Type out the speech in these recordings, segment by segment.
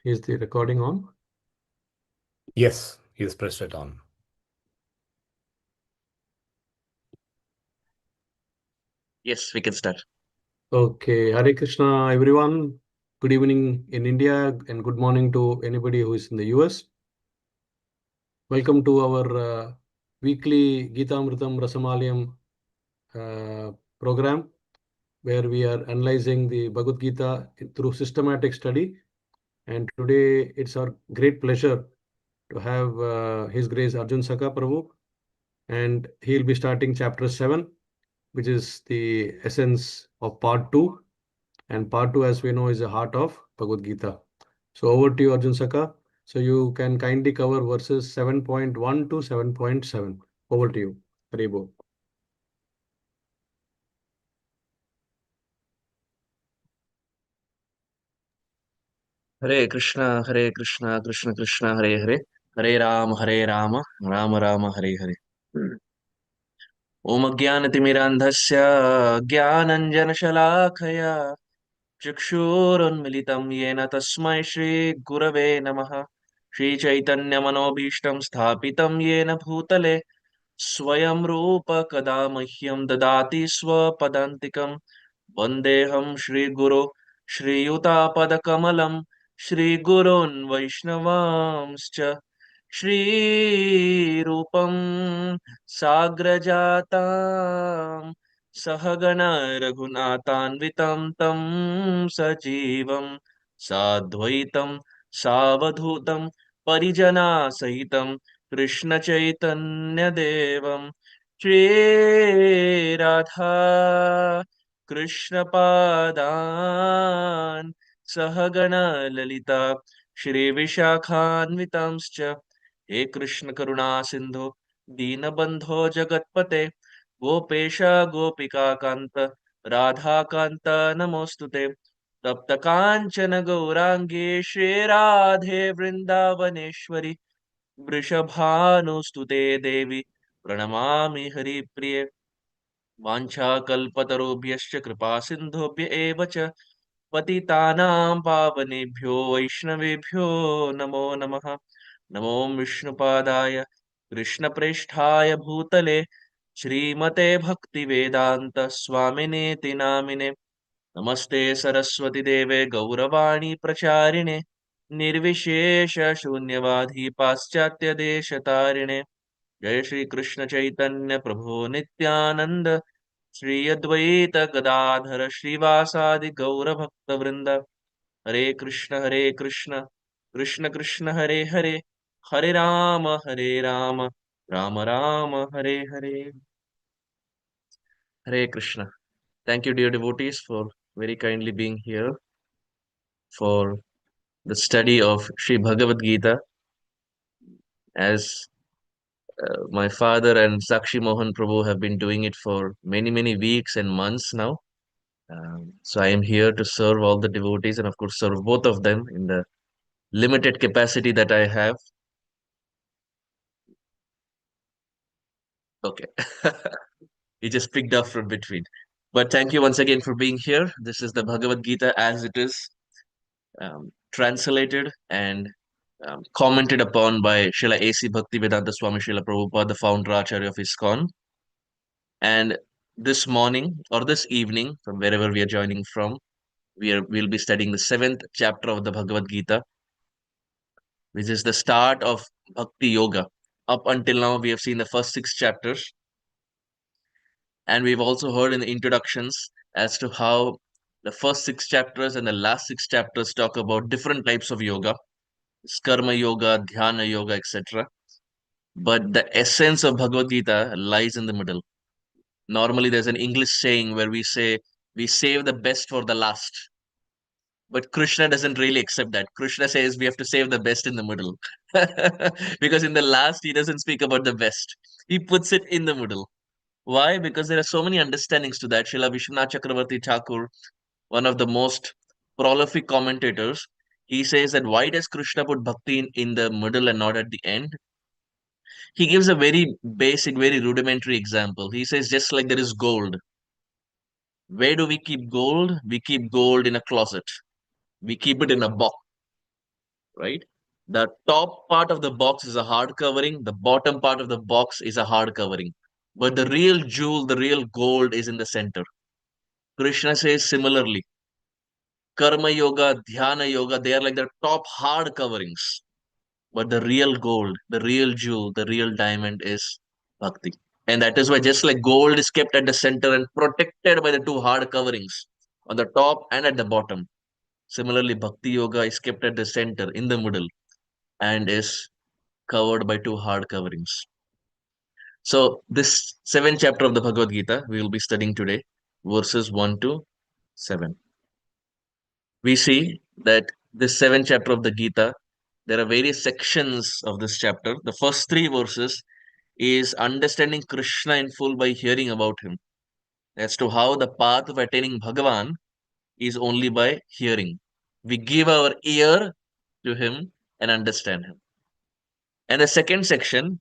Is the recording on? Yes, he's pressed it on. Yes, we can start. Okay, Hare Krishna, everyone. Good evening in India and good morning to anybody who is in the US. Welcome to our weekly Gita Amritam Rasamalayam program, where we are analyzing the Bhagavad Gita through systematic study. And today it's our great pleasure to have His Grace Arjuna Sakha Prabhu, and he'll be starting chapter 7, which is the essence of part 2. And part 2, as we know, is the heart of Bhagavad Gita. So over to you, Arjun Sakha. So you can kindly cover verses 7.1 to 7.7. Over to you. Haribo. Hare Krishna, Krishna Krishna, Hare Hare, Hare Rama, Rama Rama, Hare Hare. Om Ajnanatimirandhasya Jnananjanashalakhaya Chakshurunmilitam Yena Tasmai Shri Gurave Namaha. Shri Chaitanya Manobhishtam Sthapitam Yena Bhutale Swayam Rupa Kada Mahyam Dadati Swapadantikam Vandeham Shri Guru Shri Yuta Padakamalam Shri Gurun Vaishnavamscha Shri Rupam Sagrajatam Sahagana Raghunathanvitam Tam Sajivam Sadvaitam Savadhutam Parijana Sahitam Krishna Chaitanya Devam Shri Radha Krishna Padan Sahagana Lalita Shri Vishakhanvitamscha He Krishna Karuna Sindhu Deenabandho Jagatpate Gopesha Gopika Kanta Radha Kanta Namostute Tapta Kanchana Gaurangi Shri Radhe Vrindavaneshwari वृषभानुस्तुते देवी प्रणमामि हरिप्रिये वाञ्छाकल्पतरुभ्यश्च कृपासिन्धुभ्य एव च पतितानां पावनेभ्यो वैष्णवेभ्यो नमो नमः नमो विष्णुपादाय कृष्णप्रेष्ठाय भूतले श्रीमते भक्तिवेदान्त स्वामिनेति नामिने नमस्ते सरस्वती देवे गौरवाणी प्रचारिणे निर्विशेष शून्यवादी पाश्चात्य देशतारिणे जय श्री कृष्ण चैतन्य प्रभु नित्यानंद श्री अद्वैत गदाधर श्रीवासादि गौर भक्त वृंद हरे Krishna Krishna Krishna Hare Hare Hare Ram Ram Ram Hare Hare. Hare Krishna. Thank you, dear devotees, for very kindly being here for the study of Sri Bhagavad Gita. As my father and Sakshi Mohan Prabhu have been doing it for many, many weeks and months now. So I am here to serve all the devotees and, of course, serve both of them in the limited capacity that I have. Okay. He just picked up from between. But thank you once again for being here. This is the Bhagavad Gita as it is translated and commented upon by Srila A.C. Bhaktivedanta Swami Srila Prabhupada, the founder Acharya of ISKCON. And this morning or this evening, from wherever we are joining from, we'll be studying the seventh chapter of the Bhagavad Gita, which is the start of Bhakti Yoga. Up until now, we have seen the first six chapters, and we've also heard in the introductions as to how the first six chapters and the last six chapters talk about different types of yoga, karma yoga, dhyana yoga, etc. But the essence of Bhagavad Gita lies in the middle. Normally, there's an English saying where we say, we save the best for the last. But Krishna doesn't really accept that. Krishna says we have to save the best in the middle. Because in the last, he doesn't speak about the best. He puts it in the middle. Why? Because there are so many understandings to that. Srila Vishwanath Chakravarti Thakur, one of the most prolific commentators, he says that why does Krishna put bhakti in the middle and not at the end? He gives a very basic, very rudimentary example. He says, just like there is gold. Where do we keep gold? We keep gold in a closet. We keep it in a box. right? The top part of the box is a hard covering, the bottom part of the box is a hard covering. But the real jewel, the real gold is in the center. Krishna says similarly, Karma Yoga, Dhyana Yoga, they are like the top hard coverings. But the real gold, the real jewel, the real diamond is Bhakti. And that is why, just like gold is kept at the center and protected by the two hard coverings on the top and at the bottom, similarly, Bhakti Yoga is kept at the center, in the middle, and is covered by two hard coverings. So, this seventh chapter of the Bhagavad Gita we will be studying today, verses 1 to 7. We see that this seventh chapter of the Gita, there are various sections of this chapter. The first three verses is understanding Krishna in full by hearing about him, as to how the path of attaining Bhagavan is only by hearing. We give our ear to him and understand him. And the second section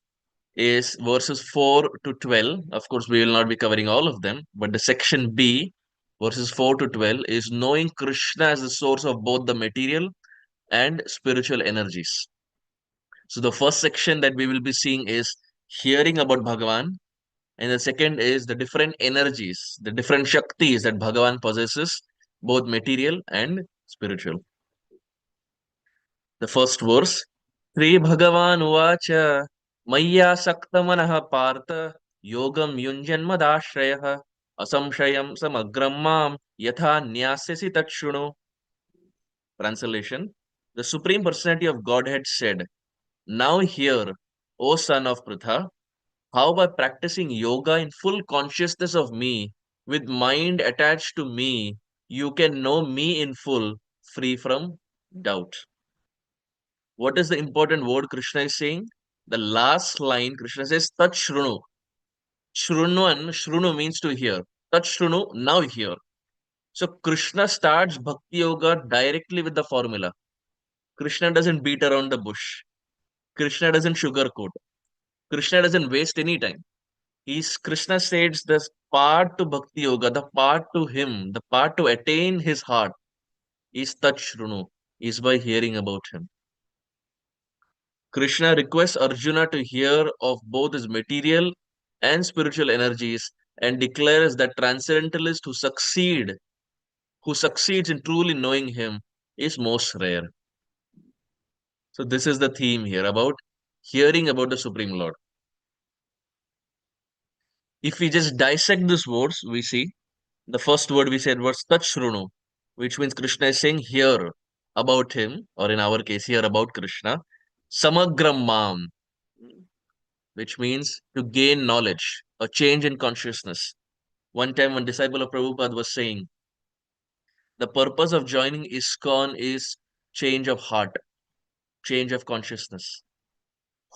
is verses 4 to 12. Of course, we will not be covering all of them, but the section B, verses 4 to 12, is knowing Krishna as the source of both the material and spiritual energies. So, the first section that we will be seeing is hearing about Bhagavan, and the second is the different energies, the different Shaktis that Bhagavan possesses, both material and spiritual. The first verse, Sri Bhagavan Uvacha Maya Saktamanaha Partha Yogam Yunjanmadashrayah Asamshayam Samagram Mam Yatha Nyasyasi Tatshuno. Translation, the Supreme Personality of Godhead said, Now hear, O son of Pritha, how by practicing yoga in full consciousness of me, with mind attached to me, you can know me in full, free from doubt. What is the important word Krishna is saying? The last line, Krishna says, Tat Shrunu. Shrunwan, Shrunu means to hear. Tat Shrunu, now hear. So Krishna starts Bhakti Yoga directly with the formula. Krishna doesn't beat around the bush. Krishna doesn't sugarcoat. Krishna doesn't waste any time. Krishna states the part to Bhakti Yoga, the part to him, the part to attain his heart is Tat Shrunu, is by hearing about him. Krishna requests Arjuna to hear of both his material and spiritual energies and declares that transcendentalist who succeeds in truly knowing him, is most rare. So this is the theme here about hearing about the Supreme Lord. If we just dissect these words, we see the first word we said was Tachrunu, which means Krishna is saying hear about him, or in our case, hear about Krishna. Samagram Mam, which means to gain knowledge, a change in consciousness. One time, one disciple of Prabhupada was saying, the purpose of joining ISKCON is change of heart, change of consciousness.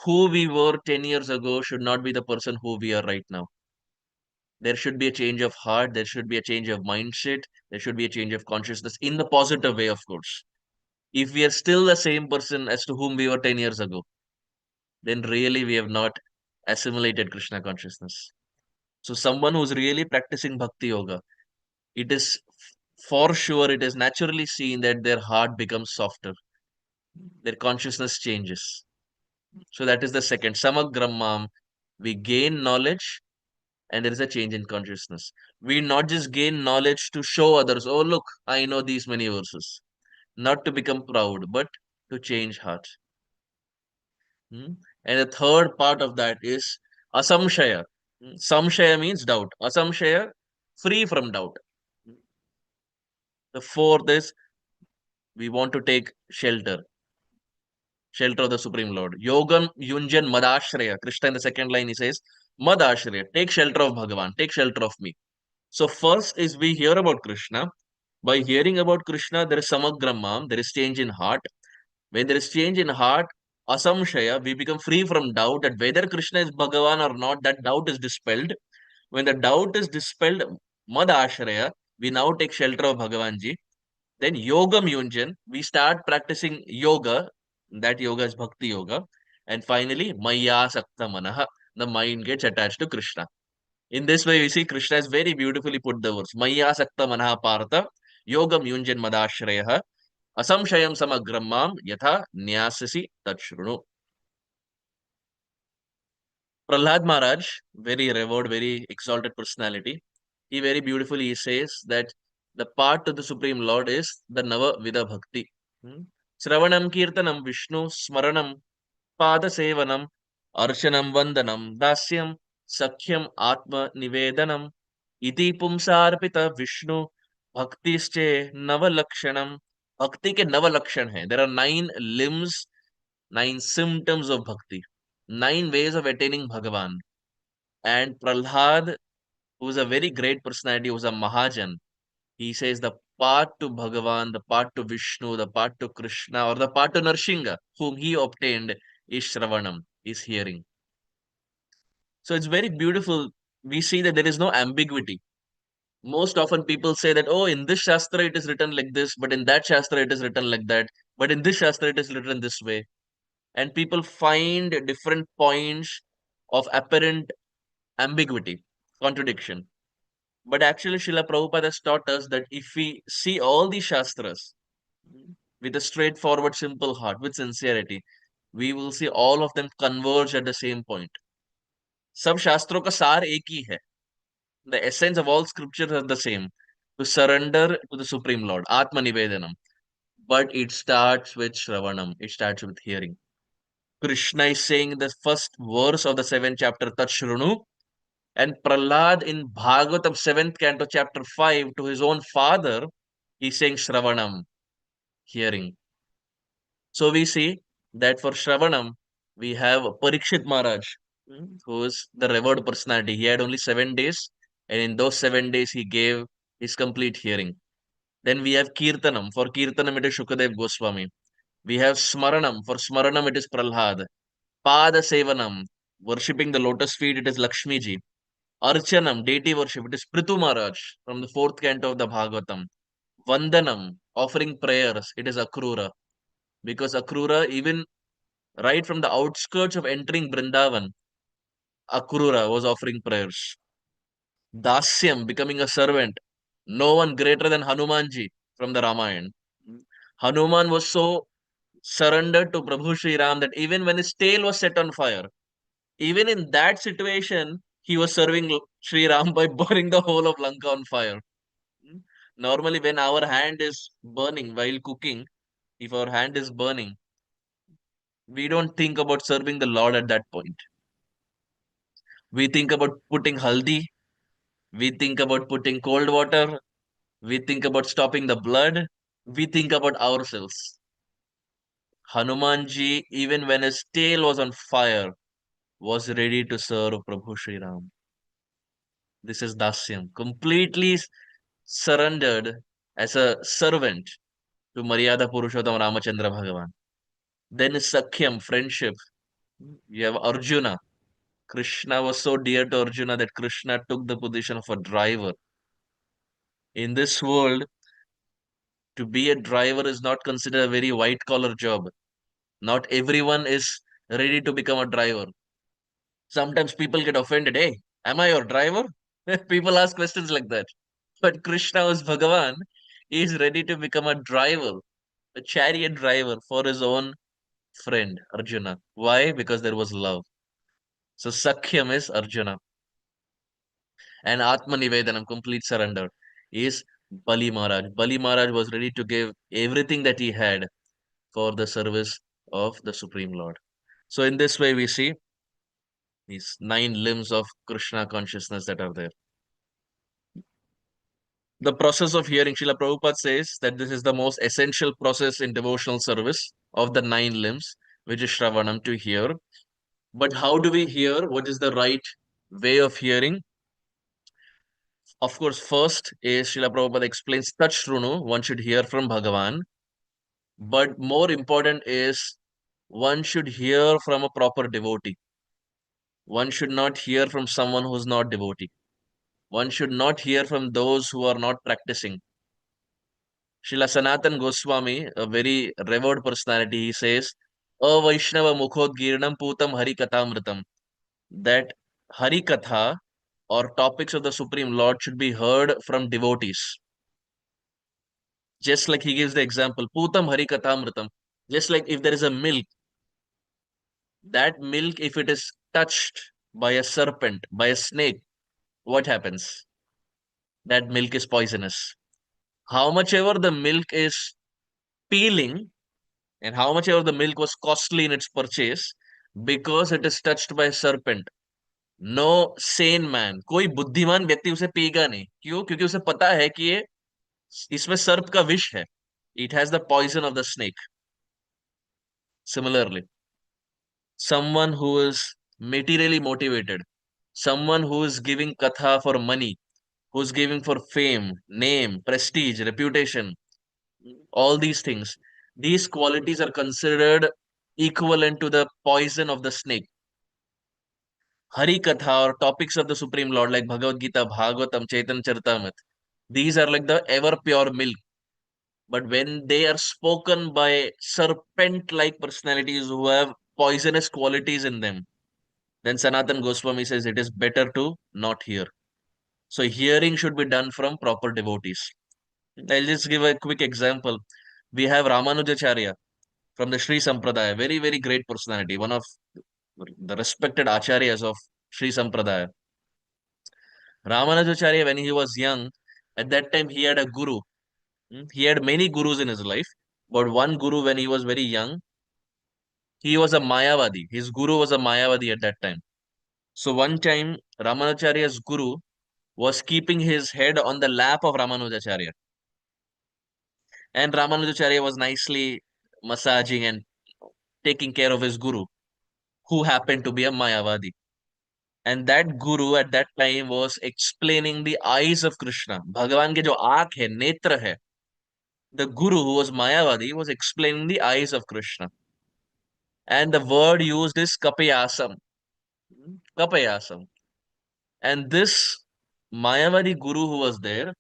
Who we were 10 years ago should not be the person who we are right now. There should be a change of heart, there should be a change of mindset, there should be a change of consciousness in the positive way, of course. If we are still the same person as to whom we were 10 years ago, then really we have not assimilated Krishna consciousness. So someone who's really practicing Bhakti Yoga, it is for sure, it is naturally seen that their heart becomes softer, their consciousness changes. So that is the second. Samagrammam, we gain knowledge and there is a change in consciousness. We not just gain knowledge to show others, oh, look, I know these many verses. Not to become proud, but to change heart. And the third part of that is asamshaya. Samshaya means doubt. Asamshaya, free from doubt. The fourth is we want to take shelter of the Supreme Lord. Yogam Yunjan Madashraya. Krishna in the second line he says, Madashraya, take shelter of Bhagavan, take shelter of me. So first is we hear about Krishna. By hearing about Krishna, there is samagrammam, there is change in heart. When there is change in heart, asamshaya, we become free from doubt that whether Krishna is Bhagavan or not, that doubt is dispelled. When the doubt is dispelled, madashraya, we now take shelter of Bhagavanji. Then yogam yunjan, we start practicing yoga. That yoga is bhakti yoga. And finally, maya sakta manaha, the mind gets attached to Krishna. In this way, we see Krishna has very beautifully put the verse. Maya sakta manaha partha, yogam yunjan madashrayaha, Asamshayam samagram mam yatha nyasasi tachrunu. Prahlad Maharaj, very revered, very exalted personality, he very beautifully says that the part to the Supreme Lord is the Nava Vida Bhakti. Sravanam Kirtanam Vishnu Smaranam Pada Sevanam Archanam Vandanam Dasyam Sakhyam Atma Nivedanam Iti Pumsarpita Vishnu Bhaktische Navalakshanam. Bhakti ke Navalakshan hai. There are 9 limbs, 9 symptoms of Bhakti, 9 ways of attaining Bhagavan. And Prahlad, who's a very great personality, who's a Mahajan, he says the path to Bhagavan, the path to Vishnu, the path to Krishna, or the path to Narsingha, whom he obtained, is Shravanam, is hearing. So it's very beautiful. We see that there is no ambiguity. Most often people say that, oh, in this Shastra it is written like this, but in that Shastra it is written like that, but in this Shastra it is written this way. And people find different points of apparent ambiguity, contradiction. But actually, Srila Prabhupada has taught us that if we see all the Shastras with a straightforward, simple heart, with sincerity, we will see all of them converge at the same point. सब शास्त्रों का सार एक ही है. The essence of all scriptures are the same. To surrender to the Supreme Lord, Atma Nivedanam. But it starts with Shravanam. It starts with hearing. Krishna is saying in the first verse of the 7th chapter, Tat Shrunu. And Prahlad in Bhagavatam 7th canto, chapter 5, to his own father, he's saying Shravanam, hearing. So we see that for Shravanam, we have Parikshit Maharaj, who is the revered personality. He had only 7 days, and in those 7 days, he gave his complete hearing. Then we have Kirtanam. For Kirtanam, it is Shukadev Goswami. We have Smaranam. For Smaranam, it is Prahlad. Pada Sevanam. Worshipping the lotus feet, it is Lakshmi ji. Archanam, deity worship, it is Prithu Maharaj from the 4th canto of the Bhagavatam. Vandanam, offering prayers, it is Akrura. Because Akrura, even right from the outskirts of entering Brindavan, Akrura was offering prayers. Dasyam, becoming a servant. No one greater than Hanumanji from the Ramayana. Hanuman was so surrendered to Prabhu Sri Ram that even when his tail was set on fire, even in that situation, he was serving Sri Ram by burning the whole of Lanka on fire. Normally, when our hand is burning while cooking, if our hand is burning, we don't think about serving the Lord at that point. We think about putting haldi, we think about putting cold water, we think about stopping the blood, we think about ourselves. Hanumanji, even when his tail was on fire, was ready to serve Prabhu Sri Ram. This is Dasyam, completely surrendered as a servant to Maryada Purushottam Ramachandra Bhagavan. Then is Sakhyam, friendship. You have Arjuna. Krishna was so dear to Arjuna that Krishna took the position of a driver. In this world, to be a driver is not considered a very white collar job. Not everyone is ready to become a driver. Sometimes people get offended. Hey, am I your driver? People ask questions like that. But Krishna was Bhagavan. He is ready to become a driver, a chariot driver for his own friend, Arjuna. Why? Because there was love. So Sakhyam is Arjuna. And Atma Nivedanam, complete surrender, is Bali Maharaj. Bali Maharaj was ready to give everything that he had for the service of the Supreme Lord. So in this way, we see these 9 limbs of Krishna consciousness that are there. The process of hearing, Srila Prabhupada says that this is the most essential process in devotional service of the 9 limbs, which is Shravanam, to hear. But how do we hear? What is the right way of hearing? Of course, first is Srila Prabhupada explains Tat Shrunu, one should hear from Bhagavan. But more important is one should hear from a proper devotee. One should not hear from someone who's not devotee. One should not hear from those who are not practicing. Srila Sanatan Goswami, a very revered personality, he says, Avaishnava Mukhodgirnam Putam Harikatamritam. That Harikatha or topics of the Supreme Lord should be heard from devotees. Just like he gives the example, Putam Hari Kathamritam. Just like if there is a milk, that milk, if it is touched by a serpent, by a snake, what happens? That milk is poisonous. How much ever the milk is peeling, and how much ever the milk was costly in its purchase, because it is touched by a serpent, no sane man, कोई बुद्धिमान व्यक्ति उसे पिएगा नहीं. क्यों? क्योंकि उसे पता है कि ये इसमें सर्प का विष है. It has the poison of the snake. Similarly, someone who is materially motivated, someone who is giving katha for money, who's giving for fame, name, prestige, reputation, all these things, these qualities are considered equivalent to the poison of the snake. Hari Katha or topics of the Supreme Lord like Bhagavad Gita, Bhagavatam, Chaitanya Charitamrita, these are like the ever pure milk. But when they are spoken by serpent-like personalities who have poisonous qualities in them, then Sanatan Goswami says it is better to not hear. So hearing should be done from proper devotees. I'll just give a quick example. We have Ramanujacharya from the Sri Sampradaya, very, very great personality, one of the respected acharyas of Sri Sampradaya. Ramanujacharya, when he was young, at that time he had a guru. He had many gurus in his life, but one guru, when he was very young, he was a Mayavadi. His guru was a Mayavadi at that time. So one time, Ramanujacharya's guru was keeping his head on the lap of Ramanujacharya. And Ramanujacharya was nicely massaging and taking care of his guru, who happened to be a Mayavadi. And that guru at that time was explaining the eyes of Krishna. Bhagavan ke jo aankh hai, netra hai. The guru who was Mayavadi was explaining the eyes of Krishna. And the word used is Kapayasam. Kapayasam. And this Mayavadi guru who was there,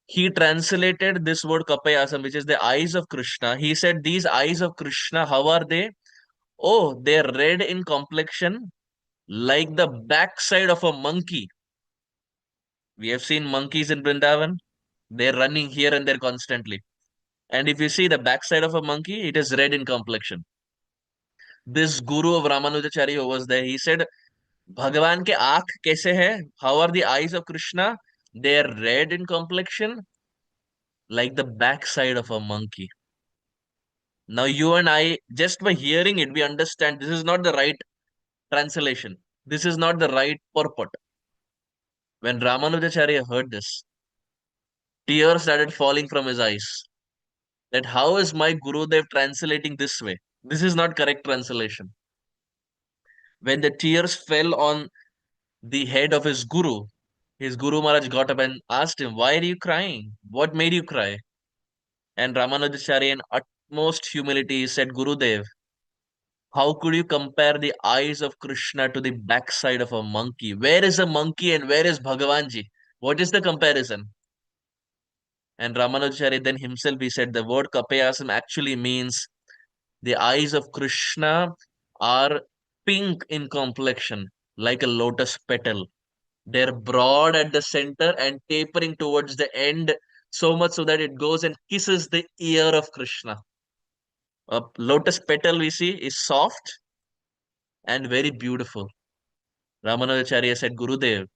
he translated this word Kapayasam, which is the eyes of Krishna. He said, these eyes of Krishna, how are they? Oh, they're red in complexion, like the backside of a monkey. We have seen monkeys in Vrindavan. They're running here and there constantly. And if you see the backside of a monkey, it is red in complexion. This guru of Ramanujacharya who was there, he said, भगवान के आंख कैसे है? How are the eyes of Krishna? They are red in complexion, like the backside of a monkey. Now you and I, just by hearing it, we understand this is not the right translation. This is not the right purport. When Ramanujacharya heard this, tears started falling from his eyes. That how is my Gurudev translating this way? This is not correct translation. When the tears fell on the head of his Guru Maharaj got up and asked him, why are you crying? What made you cry? And Ramanujacharya in utmost humility said, Gurudev, how could you compare the eyes of Krishna to the backside of a monkey? Where is a monkey and where is Bhagavanji? What is the comparison? And Ramanujacharya then himself, he said, the word Kapayasam actually means the eyes of Krishna are pink in complexion, like a lotus petal. They're broad at the center and tapering towards the end, so much so that it goes and kisses the ear of Krishna. A lotus petal we see is soft and very beautiful. Ramanujacharya said, Gurudev,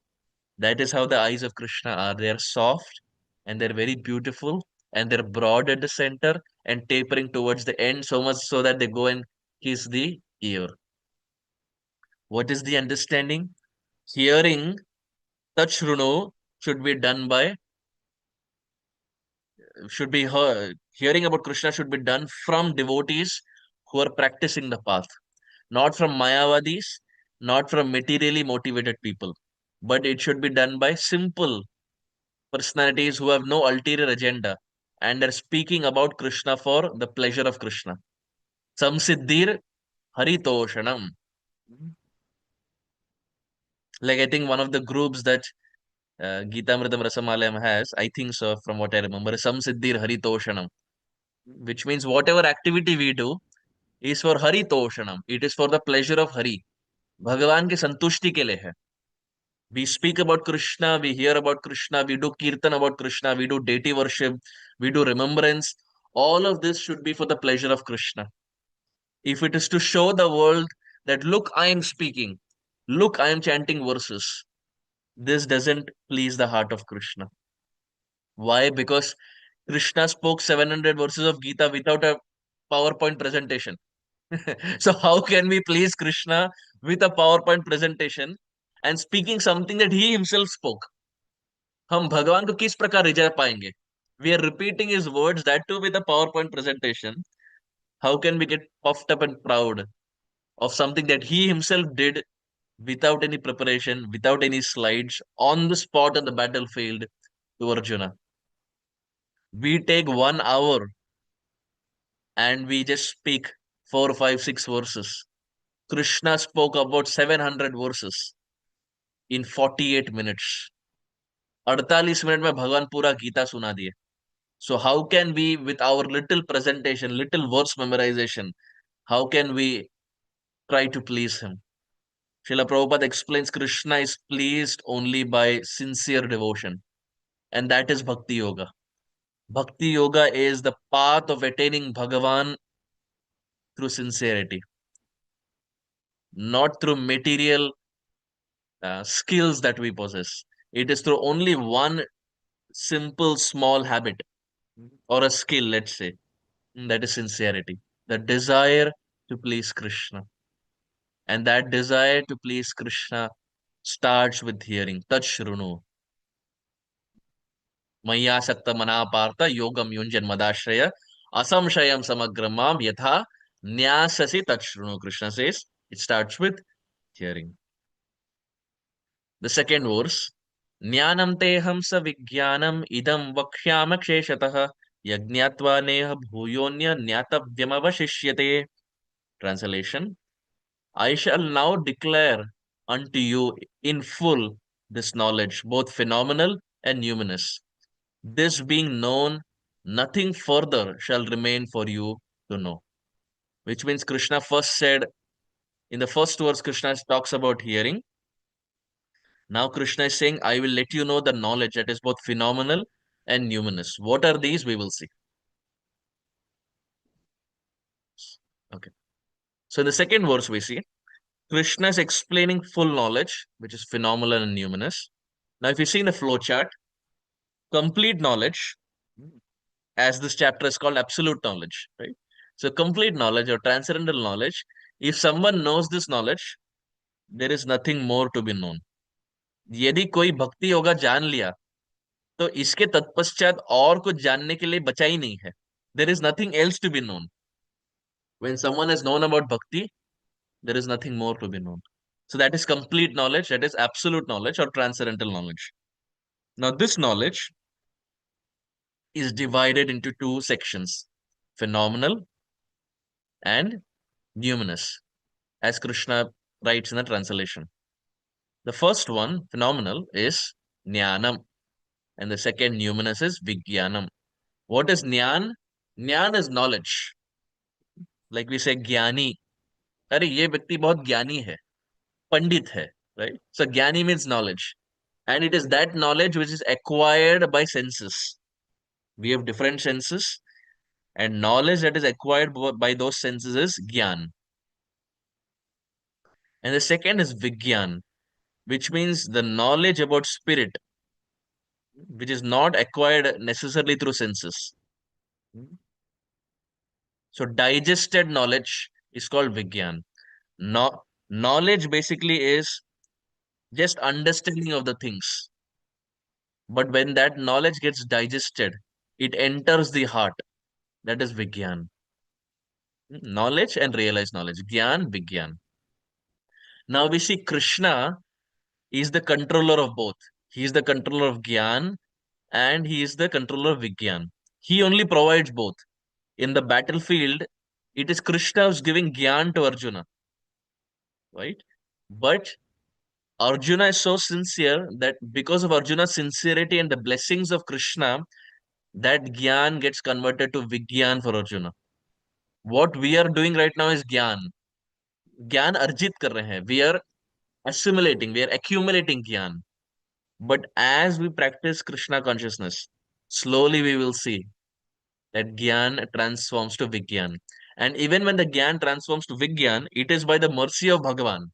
that is how the eyes of Krishna are. They are soft and they're very beautiful and they're broad at the center and tapering towards the end, so much so that they go and kiss the ear. What is the understanding? Hearing Tachruno should be done by should be heard. Hearing about Krishna should be done from devotees who are practicing the path, not from Mayavadis, not from materially motivated people, but it should be done by simple personalities who have no ulterior agenda and are speaking about Krishna for the pleasure of Krishna. Samsiddhir Haritoshanam. Like I think one of the groups that Gita Mridam Rasamalayam has, I think so, from what I remember, Samsiddhir Haritoshanam, which means whatever activity we do is for Haritoshanam. It is for the pleasure of Hari. भगवान की संतुष्टि के लिए है. We speak about Krishna, we hear about Krishna, we do kirtan about Krishna, we do deity worship, we do remembrance. All of this should be for the pleasure of Krishna. If it is to show the world that, look, I am speaking, look, I am chanting verses, this doesn't please the heart of Krishna. Why? Because Krishna spoke 700 verses of Gita without a PowerPoint presentation. So how can we please Krishna with a PowerPoint presentation and speaking something that he himself spoke? हम भगवान को किस प्रकार रिझा पाएंगे? We are repeating his words, that too with a PowerPoint presentation. How can we get puffed up and proud of something that he himself did without any preparation, without any slides, on the spot on the battlefield to Arjuna? We take 1 hour and we just speak 4, 5, 6 verses. Krishna spoke about 700 verses in 48 minutes. 48 minute में भगवान पूरा गीता सुना दिए. So how can we, with our little presentation, little verse memorization, how can we try to please him? Srila Prabhupada explains Krishna is pleased only by sincere devotion, and that is Bhakti Yoga. Bhakti Yoga is the path of attaining Bhagavan through sincerity, not through material skills that we possess. It is through only one simple small habit or a skill, let's say, that is sincerity, the desire to please Krishna. And that desire to please Krishna starts with hearing. Tat shrunu. Maya sakta manapartha yogam yunjan madashraya asamshayam samagramam yatha nyasasi tat shrunu. Krishna says it starts with hearing. The second verse. Jnanam teham sa vijnanam idam vakshyama ksheshatah yajnatva neha bhuyonya nyatavyam avashishyate. Translation. I shall now declare unto you in full this knowledge, both phenomenal and numinous. This being known, nothing further shall remain for you to know. Which means Krishna first said, in the first verse, Krishna talks about hearing. Now Krishna is saying, I will let you know the knowledge that is both phenomenal and numinous. What are these? We will see. Okay. So in the second verse, we see Krishna is explaining full knowledge, which is phenomenal and numinous. Now, if you see in the flow chart, complete knowledge, as this chapter is called absolute knowledge, right? So, complete knowledge or transcendental knowledge, if someone knows this knowledge, there is nothing more to be known. यदि कोई भक्ति योगा जान लिया तो इसके तत्पश्चात और कुछ जानने के लिए बचा ही नहीं है. There is nothing else to be known. When someone has known about bhakti, there is nothing more to be known. So that is complete knowledge, that is absolute knowledge or transcendental knowledge. Now, this knowledge is divided into two sections, phenomenal and numinous, as Krishna writes in the translation. The first one, phenomenal, is jnanam, and the second, numinous, is vijnanam. What is jnan? Jnan is knowledge. Like we say, ज्ञानी. अरे ये व्यक्ति बहुत ज्ञानी है, पंडित है, right? So ज्ञानी means knowledge, and it is that knowledge which is acquired by senses. We have different senses, and knowledge that is acquired by those senses is gyan. And the second is vigyan, which means the knowledge about spirit, which is not acquired necessarily through senses. So digested knowledge is called vigyan. Knowledge basically is just understanding of the things. But when that knowledge gets digested, it enters the heart. That is vigyan. Knowledge and realized knowledge. Gyan, vigyan. Now we see Krishna is the controller of both. He is the controller of Gyan and he is the controller of Vigyan. He only provides both. In the battlefield, it is Krishna who's giving Gyan to Arjuna. Right? But Arjuna is so sincere that because of Arjuna's sincerity and the blessings of Krishna, that Gyan gets converted to Vigyan for Arjuna. What we are doing right now is Gyan. Gyan arjit kar rahe hain. We are assimilating, we are accumulating Gyan. But as we practice Krishna consciousness, slowly we will see that Gyan transforms to Vigyan. And even when the Gyan transforms to Vigyan, it is by the mercy of Bhagavan.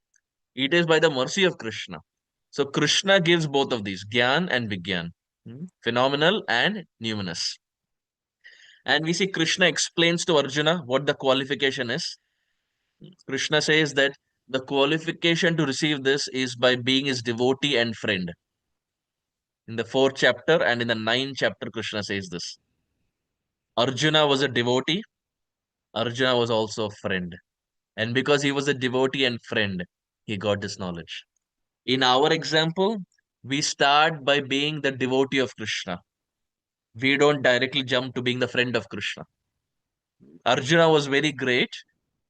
It is by the mercy of Krishna. So Krishna gives both of these, Gyan and Vigyan, phenomenal and numinous. And we see Krishna explains to Arjuna what the qualification is. Krishna says that the qualification to receive this is by being his devotee and friend. In the 4th chapter and in the 9th chapter, Krishna says this. Arjuna was a devotee, Arjuna was also a friend. And because he was a devotee and friend, he got this knowledge. In our example, we start by being the devotee of Krishna. We don't directly jump to being the friend of Krishna. Arjuna was very great,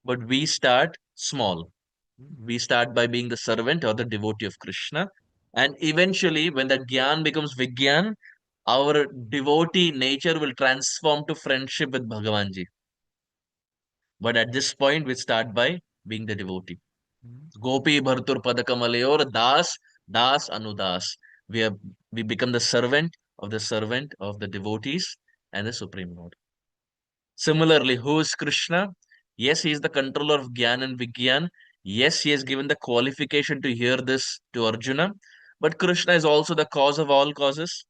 but we start small. We start by being the servant or the devotee of Krishna. And eventually, when the Gyan becomes Vigyan, our devotee nature will transform to friendship with Bhagavanji. But at this point, we start by being the devotee. Gopi Bhartur Padakamalayur Das, Das Anudas. We become the servant of the devotees and the Supreme Lord. Similarly, who is Krishna? Yes, he is the controller of Gyan and Vigyan. Yes, he has given the qualification to hear this to Arjuna. But Krishna is also the cause of all causes.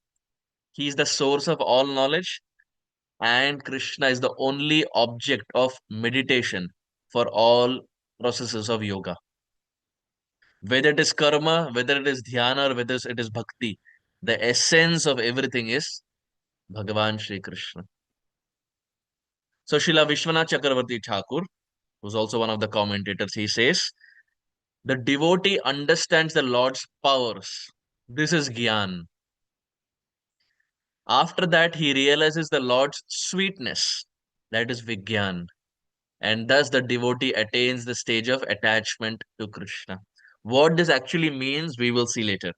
He is the source of all knowledge. And Krishna is the only object of meditation for all processes of yoga. Whether it is karma, whether it is dhyana, or whether it is bhakti, the essence of everything is Bhagavan Shri Krishna. So Srila Vishwanath Chakravarti Thakur, who's also one of the commentators, he says, the devotee understands the Lord's powers. This is Gyan. After that, he realizes the Lord's sweetness. That is Vigyan. And thus the devotee attains the stage of attachment to Krishna. What this actually means, we will see later.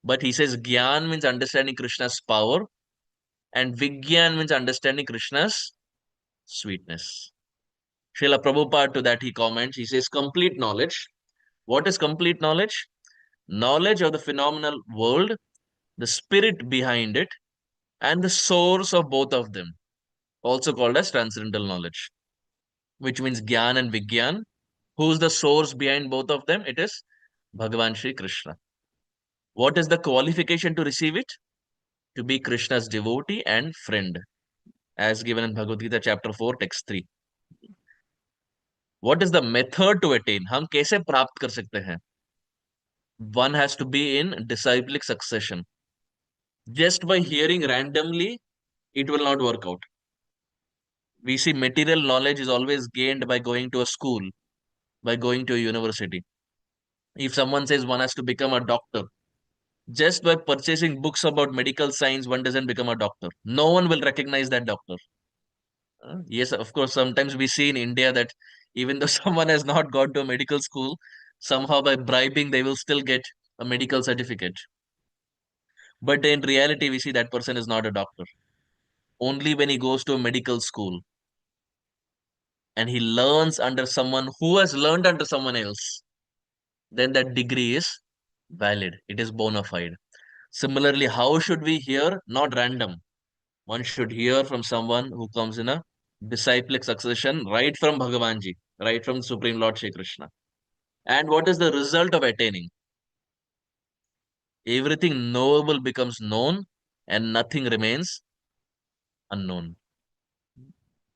But he says Gyan means understanding Krishna's power, and Vigyan means understanding Krishna's sweetness. Srila Prabhupada to that he comments, he says complete knowledge. What is complete knowledge? Knowledge of the phenomenal world, the spirit behind it, and the source of both of them, also called as transcendental knowledge, which means Gyan and Vigyan. Who's the source behind both of them? It is Bhagavan Shri Krishna. What is the qualification to receive it? To be Krishna's devotee and friend, as given in Bhagavad Gita chapter 4, text 3. What is the method to attain? हम कैसे प्राप्त कर सकते हैं? One has to be in disciplic succession. Just by hearing randomly, it will not work out. We see material knowledge is always gained by going to a school, by going to a university. If someone says one has to become a doctor, just by purchasing books about medical science, one doesn't become a doctor. No one will recognize that doctor. Yes, of course, sometimes we see in India that even though someone has not gone to a medical school, somehow by bribing, they will still get a medical certificate. But in reality, we see that person is not a doctor. Only when he goes to a medical school and he learns under someone who has learned under someone else, then that degree is valid. It is bona fide. Similarly, how should we hear? Not random. One should hear from someone who comes in a disciplic succession right from Bhagavanji, right from Supreme Lord Shri Krishna. And what is the result of attaining? Everything knowable becomes known and nothing remains unknown.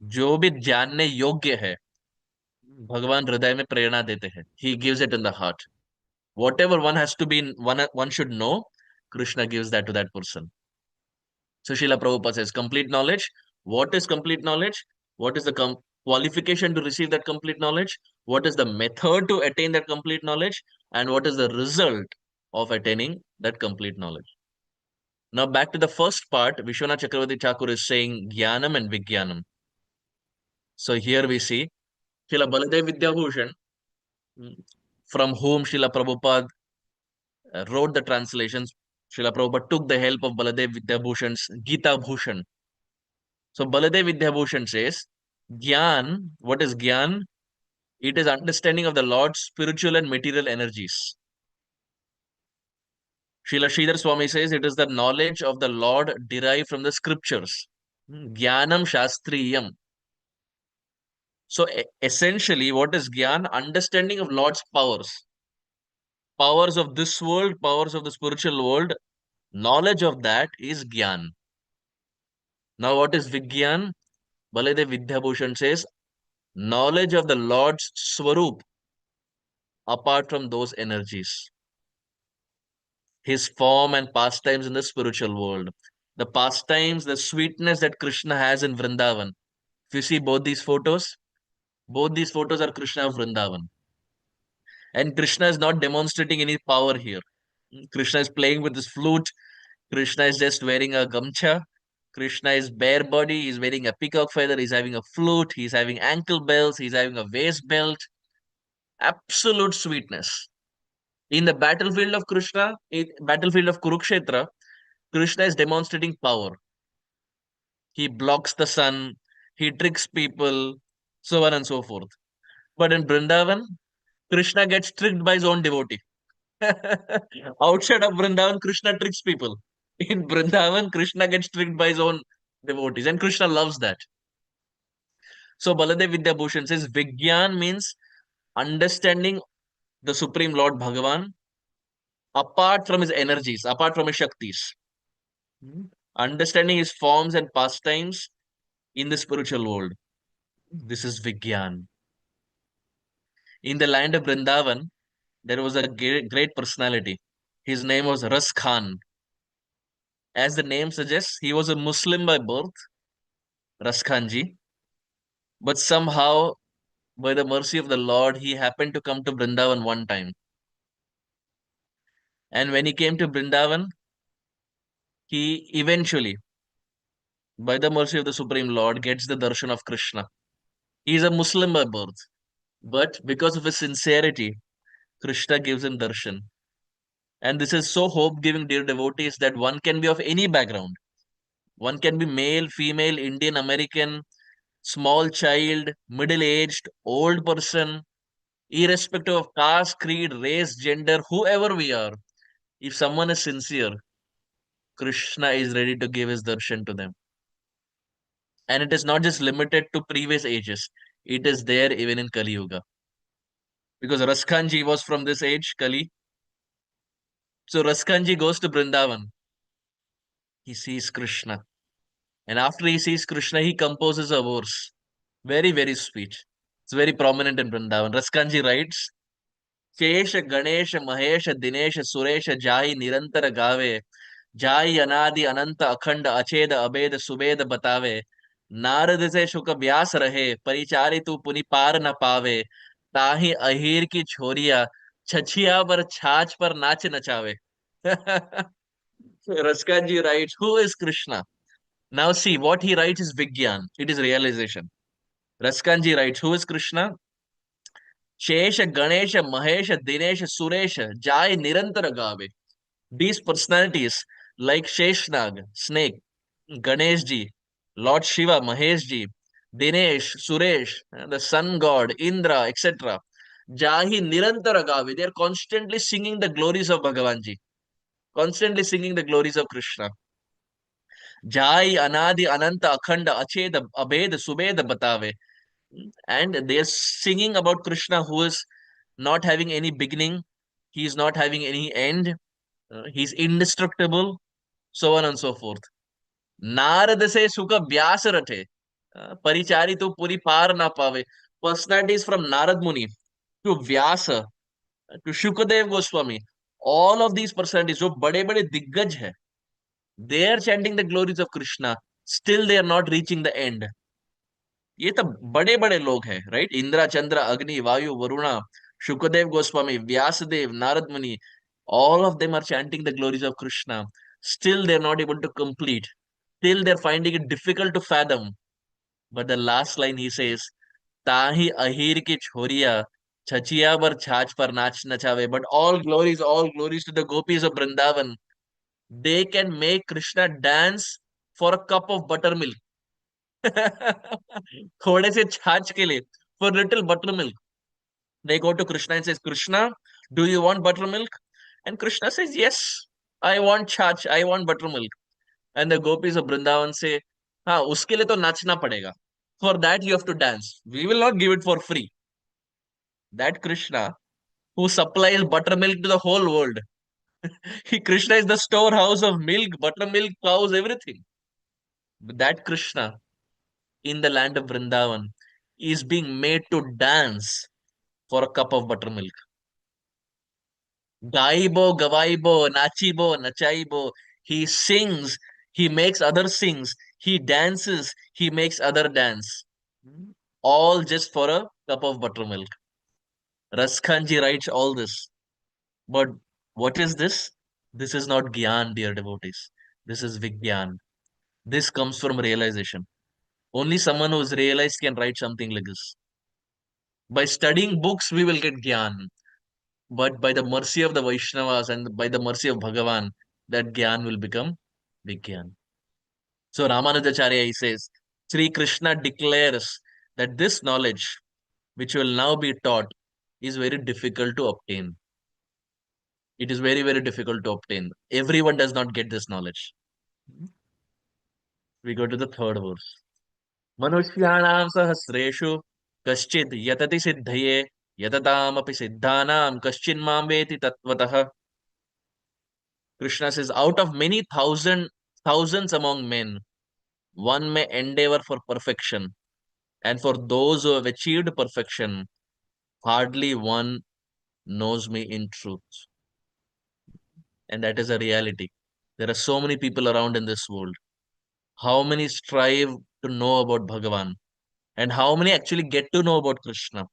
जो भी जानने योग्य है, भगवान हृदय में प्रेरणा देते हैं. He gives it in the heart. Whatever one has to be, one should know, Krishna gives that to that person. So Srila Prabhupada says, complete knowledge. What is complete knowledge? What is the qualification to receive that complete knowledge? What is the method to attain that complete knowledge? And what is the result of attaining that complete knowledge? Now back to the first part, Vishwanath Chakravarti Thakur is saying Jnanam and Vijnanam. So here we see Srila Baladev Vidyabhushan, from whom Srila Prabhupada wrote the translations. Srila Prabhupada took the help of Baladev Vidyabhushan's Gita Bhushan. So Baladev Vidyabhushan says, Gyan, what is Gyan? It is understanding of the Lord's spiritual and material energies. Srila Sridhar Swami says it is the knowledge of the Lord derived from the scriptures. Jnanam Shastriyam. So essentially, what is Gyan? Understanding of Lord's powers. Powers of this world, powers of the spiritual world. Knowledge of that is Gyan. Now, what is Vigyan? Baladev Vidyabhushan says, knowledge of the Lord's Swarup apart from those energies. His form and pastimes in the spiritual world. The pastimes, the sweetness that Krishna has in Vrindavan. If you see both these photos are Krishna of Vrindavan. And Krishna is not demonstrating any power here. Krishna is playing with his flute. Krishna is just wearing a gamcha. Krishna is bare body. He's wearing a peacock feather. He's having a flute. He's having ankle bells. He's having a waist belt. Absolute sweetness. In the battlefield of battlefield of Kurukshetra, Krishna is demonstrating power. He blocks the sun. He tricks people, so on and so forth. But in Vrindavan, Krishna gets tricked by his own devotee. Outside of Vrindavan, Krishna tricks people. In Vrindavan, Krishna gets tricked by his own devotees, and Krishna loves that. So Baladev Vidyabhushan says Vigyan means understanding the Supreme Lord Bhagavan apart from his energies, apart from his Shaktis. Understanding his forms and pastimes in the spiritual world. This is Vigyan. In the land of Vrindavan, there was a great personality. His name was Ras Khan. As the name suggests, he was a Muslim by birth, Ras Khan ji. But somehow, by the mercy of the Lord, he happened to come to Vrindavan one time. And when he came to Vrindavan, he eventually, by the mercy of the Supreme Lord, gets the darshan of Krishna. He is a Muslim by birth. But because of his sincerity, Krishna gives him darshan. And this is so hope-giving, dear devotees, that one can be of any background. One can be male, female, Indian, American, small child, middle-aged, old person, irrespective of caste, creed, race, gender, whoever we are. If someone is sincere, Krishna is ready to give his darshan to them. And it is not just limited to previous ages. It is there even in Kali Yuga. Because Raskhanji was from this age, Kali. So Raskhanji goes to Vrindavan. He sees Krishna. And after he sees Krishna, he composes a verse. Very, very sweet. It's very prominent in Vrindavan. Raskhanji writes, शेष गणेश महेश दिनेश सुरेश जाहि निरंतर गावे जाहि अनादि अनंत अखंड अछेद अभेद सुबेद बतावे नारद से शुक व्यास रहे परिचारि तू पुनि पार न पावे ताहि अहीर की छोरिया छछिया पर छाछ पर नाच नचावे. Raskanji writes, who is Krishna? Now see, what he writes is Vigyan. It is realization. Raskanji writes, who is Krishna? शेष गणेश महेश दिनेश सुरेश जाय निरंतर गावे. These personalities like Sheshnag, snake, Ganesh ji, Lord Shiva, Mahesh ji, Dinesh, Suresh, the sun god, Indra, etc. Jahi nirantara gave. They are constantly singing the glories of Bhagavan ji, constantly singing the glories of Krishna. Jai anadi ananta akhanda acheda abed subed batave. And they are singing about Krishna who is not having any beginning, he is not having any end, he's indestructible, so on and so forth. Narad se sukha vyas rathe, parichari tu puri par na pave. Personalities from Narad Muni to Vyasa to Shukadev Goswami, all of these personalities, जो बड़े बड़े दिग्गज है, they are chanting the glories of Krishna, still they are not reaching the end. ये तो बड़े बड़े लोग हैं, right? इंद्रा चंद्र अग्नि वायु वरुणा शुकदेव गोस्वामी व्यासदेव नारद मुनि, all of them are chanting the glories of Krishna, still they're not able to complete, still they're finding it difficult to fathom. But the last line he says, ताही अहीर की छोरिया छचिया पर छाछ पर नाच नचावे. But all glories to the gopis of Vrindavan. They can make Krishna dance for a cup of buttermilk. थोड़े से छाछ के लिए, for little buttermilk. They go to Krishna and says, Krishna, do you want buttermilk? And Krishna says, yes. I want chach, I want buttermilk. And the gopis of Vrindavan say, हाँ उसके लिए तो नाचना पड़ेगा. For that you have to dance. We will not give it for free. That Krishna who supplies buttermilk to the whole world. Krishna is the storehouse of milk, buttermilk, cows, everything. But that Krishna in the land of Vrindavan is being made to dance for a cup of buttermilk. Gaibo, gavaibo, nachibo, nachaibo. He sings, he makes others sings, he dances, he makes other dance. All just for a cup of buttermilk. Raskhanji writes all this. But what is this? This is not Gyan, dear devotees. This is Vigyan. This comes from realization. Only someone who is realized can write something like this. By studying books, we will get Gyan. But by the mercy of the Vaishnavas and by the mercy of Bhagavan, that Gyan will become Vigyan. So Ramanujacharya, he says, Sri Krishna declares that this knowledge, which will now be taught, is very difficult to obtain. It is very, very difficult to obtain. Everyone does not get this knowledge. We go to the third verse. Manushyanam sahasreshu kaschid yatati siddhaye yatataamapi siddhanam kaschin mam veti tatvatah. Krishna says, out of many thousands among men, one may endeavor for perfection. And for those who have achieved perfection, hardly one knows me in truth. And that is a reality. There are so many people around in this world. How many strive to know about Bhagavan? And how many actually get to know about Krishna?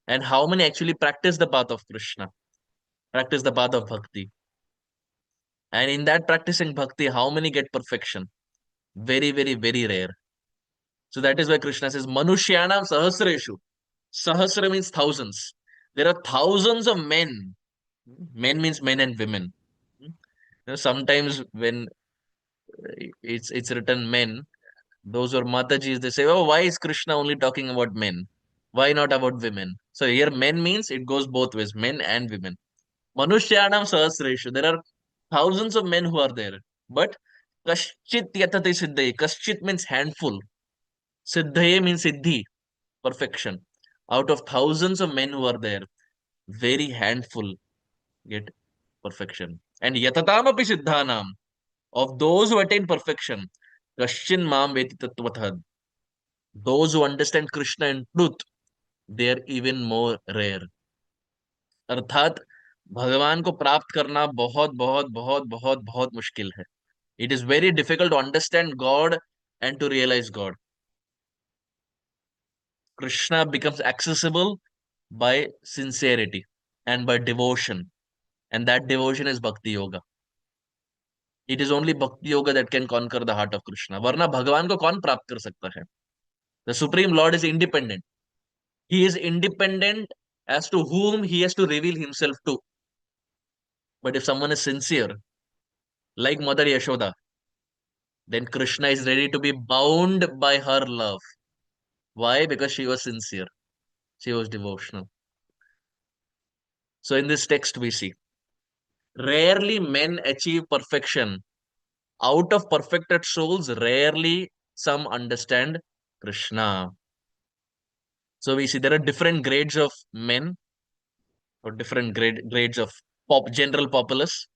And how many actually practice the path of Krishna? Practice the path of Bhakti. And in that practicing Bhakti, how many get perfection? Very, very, very rare. So that is why Krishna says, Manushyanam sahasreshu. Sahasra means thousands. There are thousands of men. Men means men and women. Sometimes when it's written men, those who are Matajis, they say, oh, why is Krishna only talking about men? Why not about women? So here men means it goes both ways, men and women. Manushyanam sahasreshu. There are thousands of men who are there. But kaschit yatate siddhaye. Kaschit means handful. Siddhaye means siddhi, perfection. Out of thousands of men who are there, very handful get perfection. And yatatamapi siddhanam, of those who attain perfection, Kaschin mam veti tattvatad. Those who understand Krishna in truth, they are even more rare. अर्थात भगवान को प्राप्त करना बहुत बहुत बहुत बहुत बहुत मुश्किल है. It is very difficult to understand God and to realize God. Krishna becomes accessible by sincerity and by devotion. And that devotion is Bhakti Yoga. It is only Bhakti Yoga that can conquer the heart of Krishna. वरना भगवान को कौन प्राप्त कर सकता है? The Supreme Lord is independent. He is independent as to whom he has to reveal himself to. But if someone is sincere, like Mother Yashoda, then Krishna is ready to be bound by her love. Why? Because she was sincere. She was devotional. So in this text we see, rarely men achieve perfection. Out of perfected souls, rarely some understand Krishna. So we see there are different grades of men or different grades of general populace.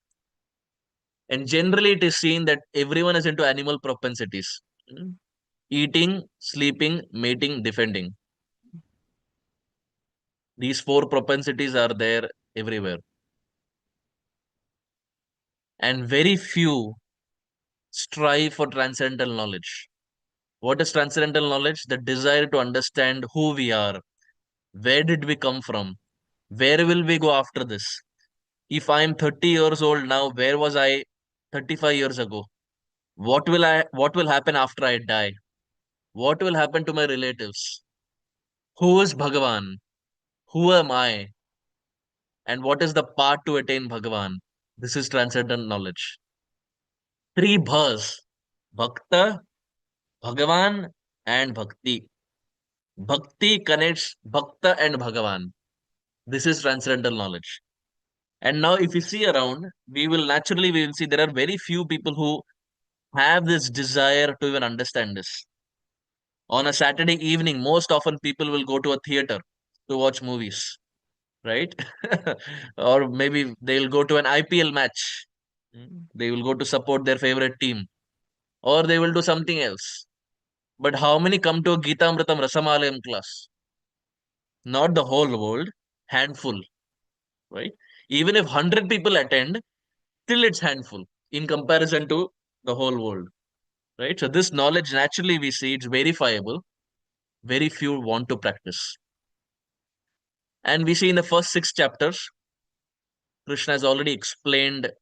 And generally it is seen that everyone is into animal propensities. Eating, sleeping, mating, defending. These four propensities are there everywhere. And very few strive for transcendental knowledge. What is transcendental knowledge? The desire to understand who we are. Where did we come from? Where will we go after this? If I am 30 years old now, where was I 35 years ago? What will happen after I die? What will happen to my relatives? Who is Bhagavan? Who am I? And what is the path to attain Bhagavan? This is transcendent knowledge. Three bhas: Bhakta, Bhagavan, and Bhakti. Bhakti connects Bhakta and Bhagavan. This is transcendental knowledge. And now if you see around, we will see there are very few people who have this desire to even understand this. On a Saturday evening, most often people will go to a theater to watch movies, right? Or maybe they'll go to an IPL match. They will go to support their favorite team, or they will do something else. But how many come to a Gita Amritam Rasamalayam class? Not the whole world, handful, right? Even if 100 people attend, still it's handful in comparison to the whole world, right? So this knowledge naturally we see it's verifiable. Very few want to practice. And we see in the first 6 chapters, Krishna has already explained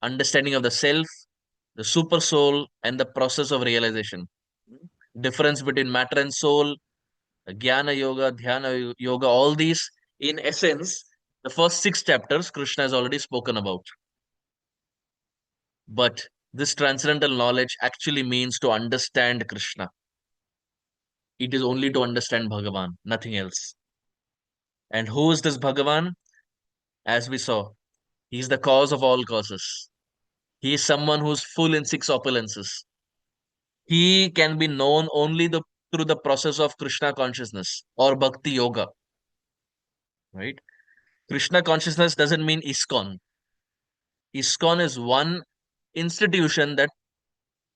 understanding of the self, the super soul, and the process of realization. Difference between matter and soul, Jnana Yoga, Dhyana Yoga, all these, in essence, the first 6 chapters, Krishna has already spoken about. But this transcendental knowledge actually means to understand Krishna. It is only to understand Bhagavan, nothing else. And who is this Bhagavan? As we saw, he is the cause of all causes. He is someone who is full in 6 opulences. He can be known only through the process of Krishna consciousness or Bhakti Yoga. Right? Krishna consciousness doesn't mean ISKCON. ISKCON is one institution that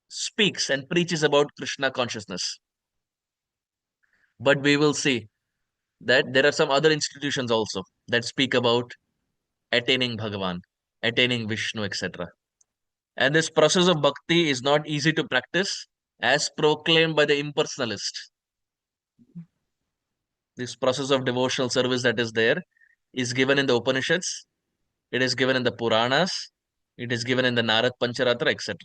speaks and preaches about Krishna consciousness. But we will see that there are some other institutions also that speak about attaining Bhagavan, attaining Vishnu, etc. And this process of bhakti is not easy to practice as proclaimed by the impersonalist. This process of devotional service that is there is given in the Upanishads, it is given in the Puranas, it is given in the Narad Pancharatra, etc.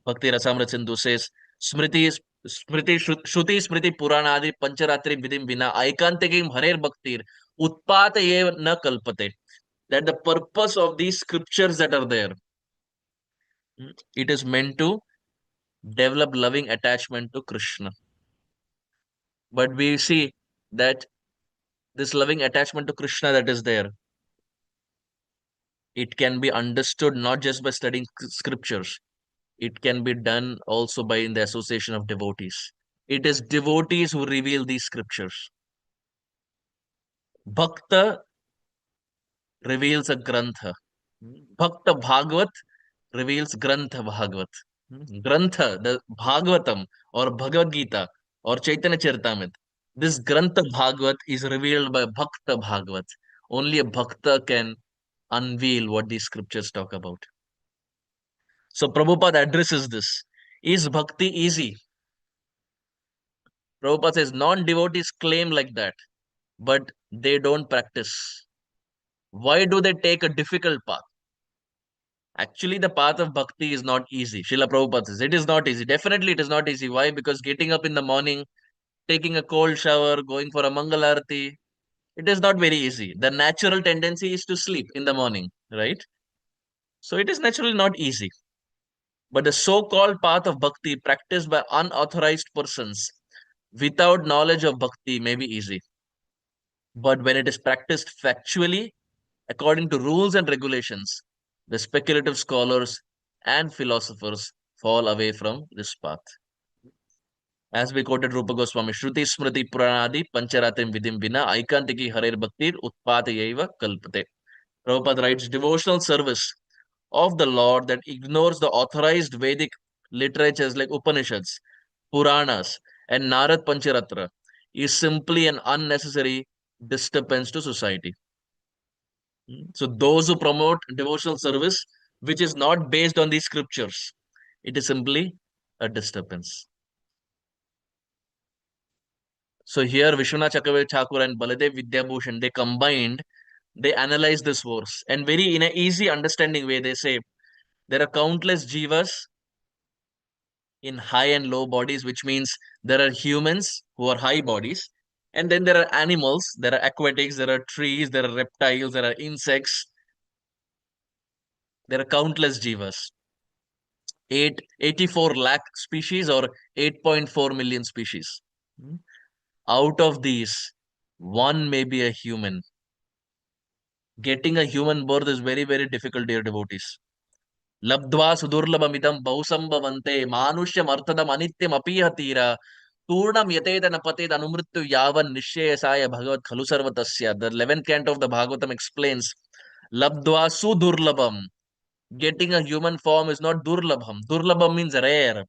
Bhakti Rasamrit Sindhu says, Shruti Smriti Puranadi Pancharatri Vidim Vina Aikantikim Harer Bhaktir Utpata Yev Na Kalpate. That the purpose of these scriptures that are there, it is meant to develop loving attachment to Krishna. But we see that this loving attachment to Krishna that is there, it can be understood not just by studying scriptures. It can be done also by in the association of devotees. It is devotees who reveal these scriptures. Bhakta reveals a grantha. Bhakta Bhagavat reveals grantha Bhagavat. Grantha, the Bhagavatam or Bhagavad Gita or Chaitanya Charitamrita. This Grantha Bhagavat is revealed by Bhakta Bhagavat. Only a Bhakta can unveil what these scriptures talk about. So Prabhupada addresses this. Is bhakti easy? Prabhupada says non-devotees claim like that, but they don't practice. Why do they take a difficult path? Actually, the path of bhakti is not easy. Srila Prabhupada says it is not easy. Definitely, it is not easy. Why? Because getting up in the morning, taking a cold shower, going for a Mangalarti, it is not very easy. The natural tendency is to sleep in the morning, right? So it is naturally not easy. But the so-called path of bhakti practiced by unauthorized persons without knowledge of bhakti may be easy. But when it is practiced factually, according to rules and regulations, the speculative scholars and philosophers fall away from this path. As we quoted Rupa Goswami, Shruti Smriti Puranadi Pancharatim Vidim Vina Aikantiki Harer Bhaktir Utpatayaiva Kalpate. Prabhupada writes, devotional service of the Lord that ignores the authorized Vedic literatures like Upanishads, Puranas, and Narad Pancharatra is simply an unnecessary disturbance to society. So those who promote devotional service, which is not based on these scriptures, it is simply a disturbance. So here Vishwanath Chakravarti Thakur and Baladev Vidyabhushan, they combined, they analyze this verse and very in an easy understanding way, they say there are countless jivas in high and low bodies, which means there are humans who are high bodies, and then there are animals, there are aquatics, there are trees, there are reptiles, there are insects, there are countless jivas. 84 lakh species or 8.4 million species. Out of these, one may be a human. Getting a human birth is very, very difficult, dear devotees. Labdva sudurlabhamidam bahusambhavante manushya martadam anityam apiha tira Purnam yatedana pated anumrittu yavan nishayasaya bhagavat khalu sarvatasya. The 11th canto of the Bhagavatam explains Labdva sudurlabham. Getting a human form is not durlabham. Durlabham means rare.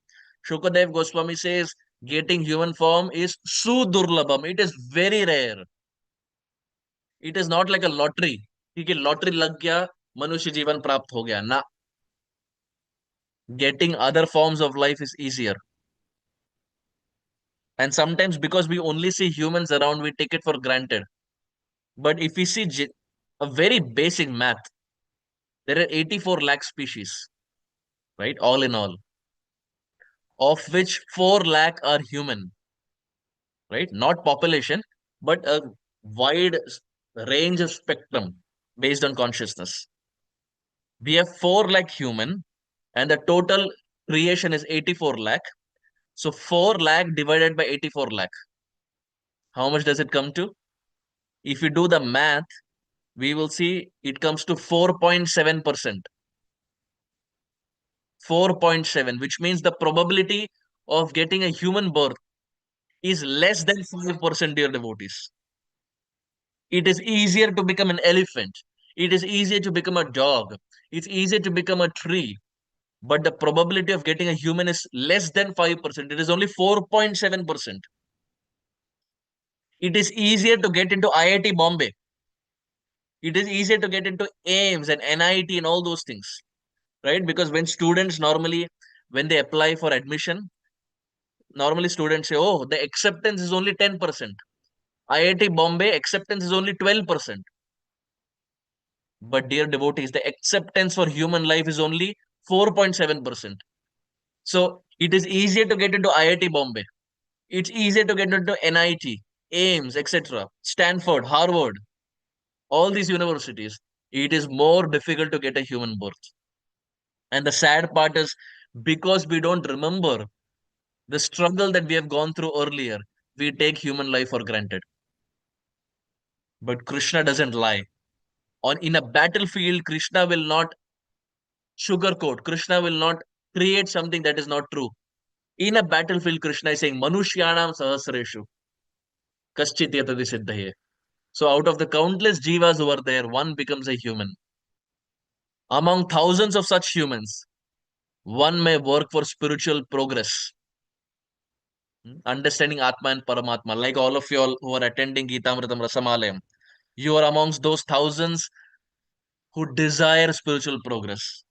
Shukadev Goswami says getting human form is sudurlabham. It is very rare. It is not like a lottery. ठीक है lottery लग गया मनुष्य जीवन प्राप्त हो गया ना getting other forms of life is easier and sometimes because we only see humans around we take it for granted but if we see a very basic math there are 84 lakh species right all in all of which 4 lakh are human right not population but a wide range of spectrum based on consciousness we have 4 lakh human and the total creation is 84 lakh. So 4 lakh divided by 84 lakh. How much does it come to? If you do the math, we will see it comes to 4.7%. 4.7, which means the probability of getting a human birth is less than 5%, dear devotees. It is easier to become an elephant. It is easier to become a dog. It's easier to become a tree. But the probability of getting a human is less than 5%. It is only 4.7%. It is easier to get into IIT Bombay. It is easier to get into AIMS and NIT and all those things, right? Because when students normally, when they apply for admission, normally students say, oh, the acceptance is only 10%. IIT Bombay acceptance is only 12%. But dear devotees, the acceptance for human life is only 4.7%. So it is easier to get into IIT Bombay. It's easier to get into NIT, AIMS, etc. Stanford, Harvard, all these universities. It is more difficult to get a human birth. And the sad part is because we don't remember the struggle that we have gone through earlier, we take human life for granted. But Krishna doesn't lie. On in a battlefield, Krishna will not sugarcoat. Krishna will not create something that is not true. In a battlefield, Krishna is saying, Manushyanam sahasreshu, kaschit yatadi siddhaye. So out of the countless jivas who are there, one becomes a human. Among thousands of such humans, one may work for spiritual progress. Understanding Atma and Paramatma, like all of you all who are attending Gita Amritam Rasamalayam, you are amongst those thousands who desire spiritual progress.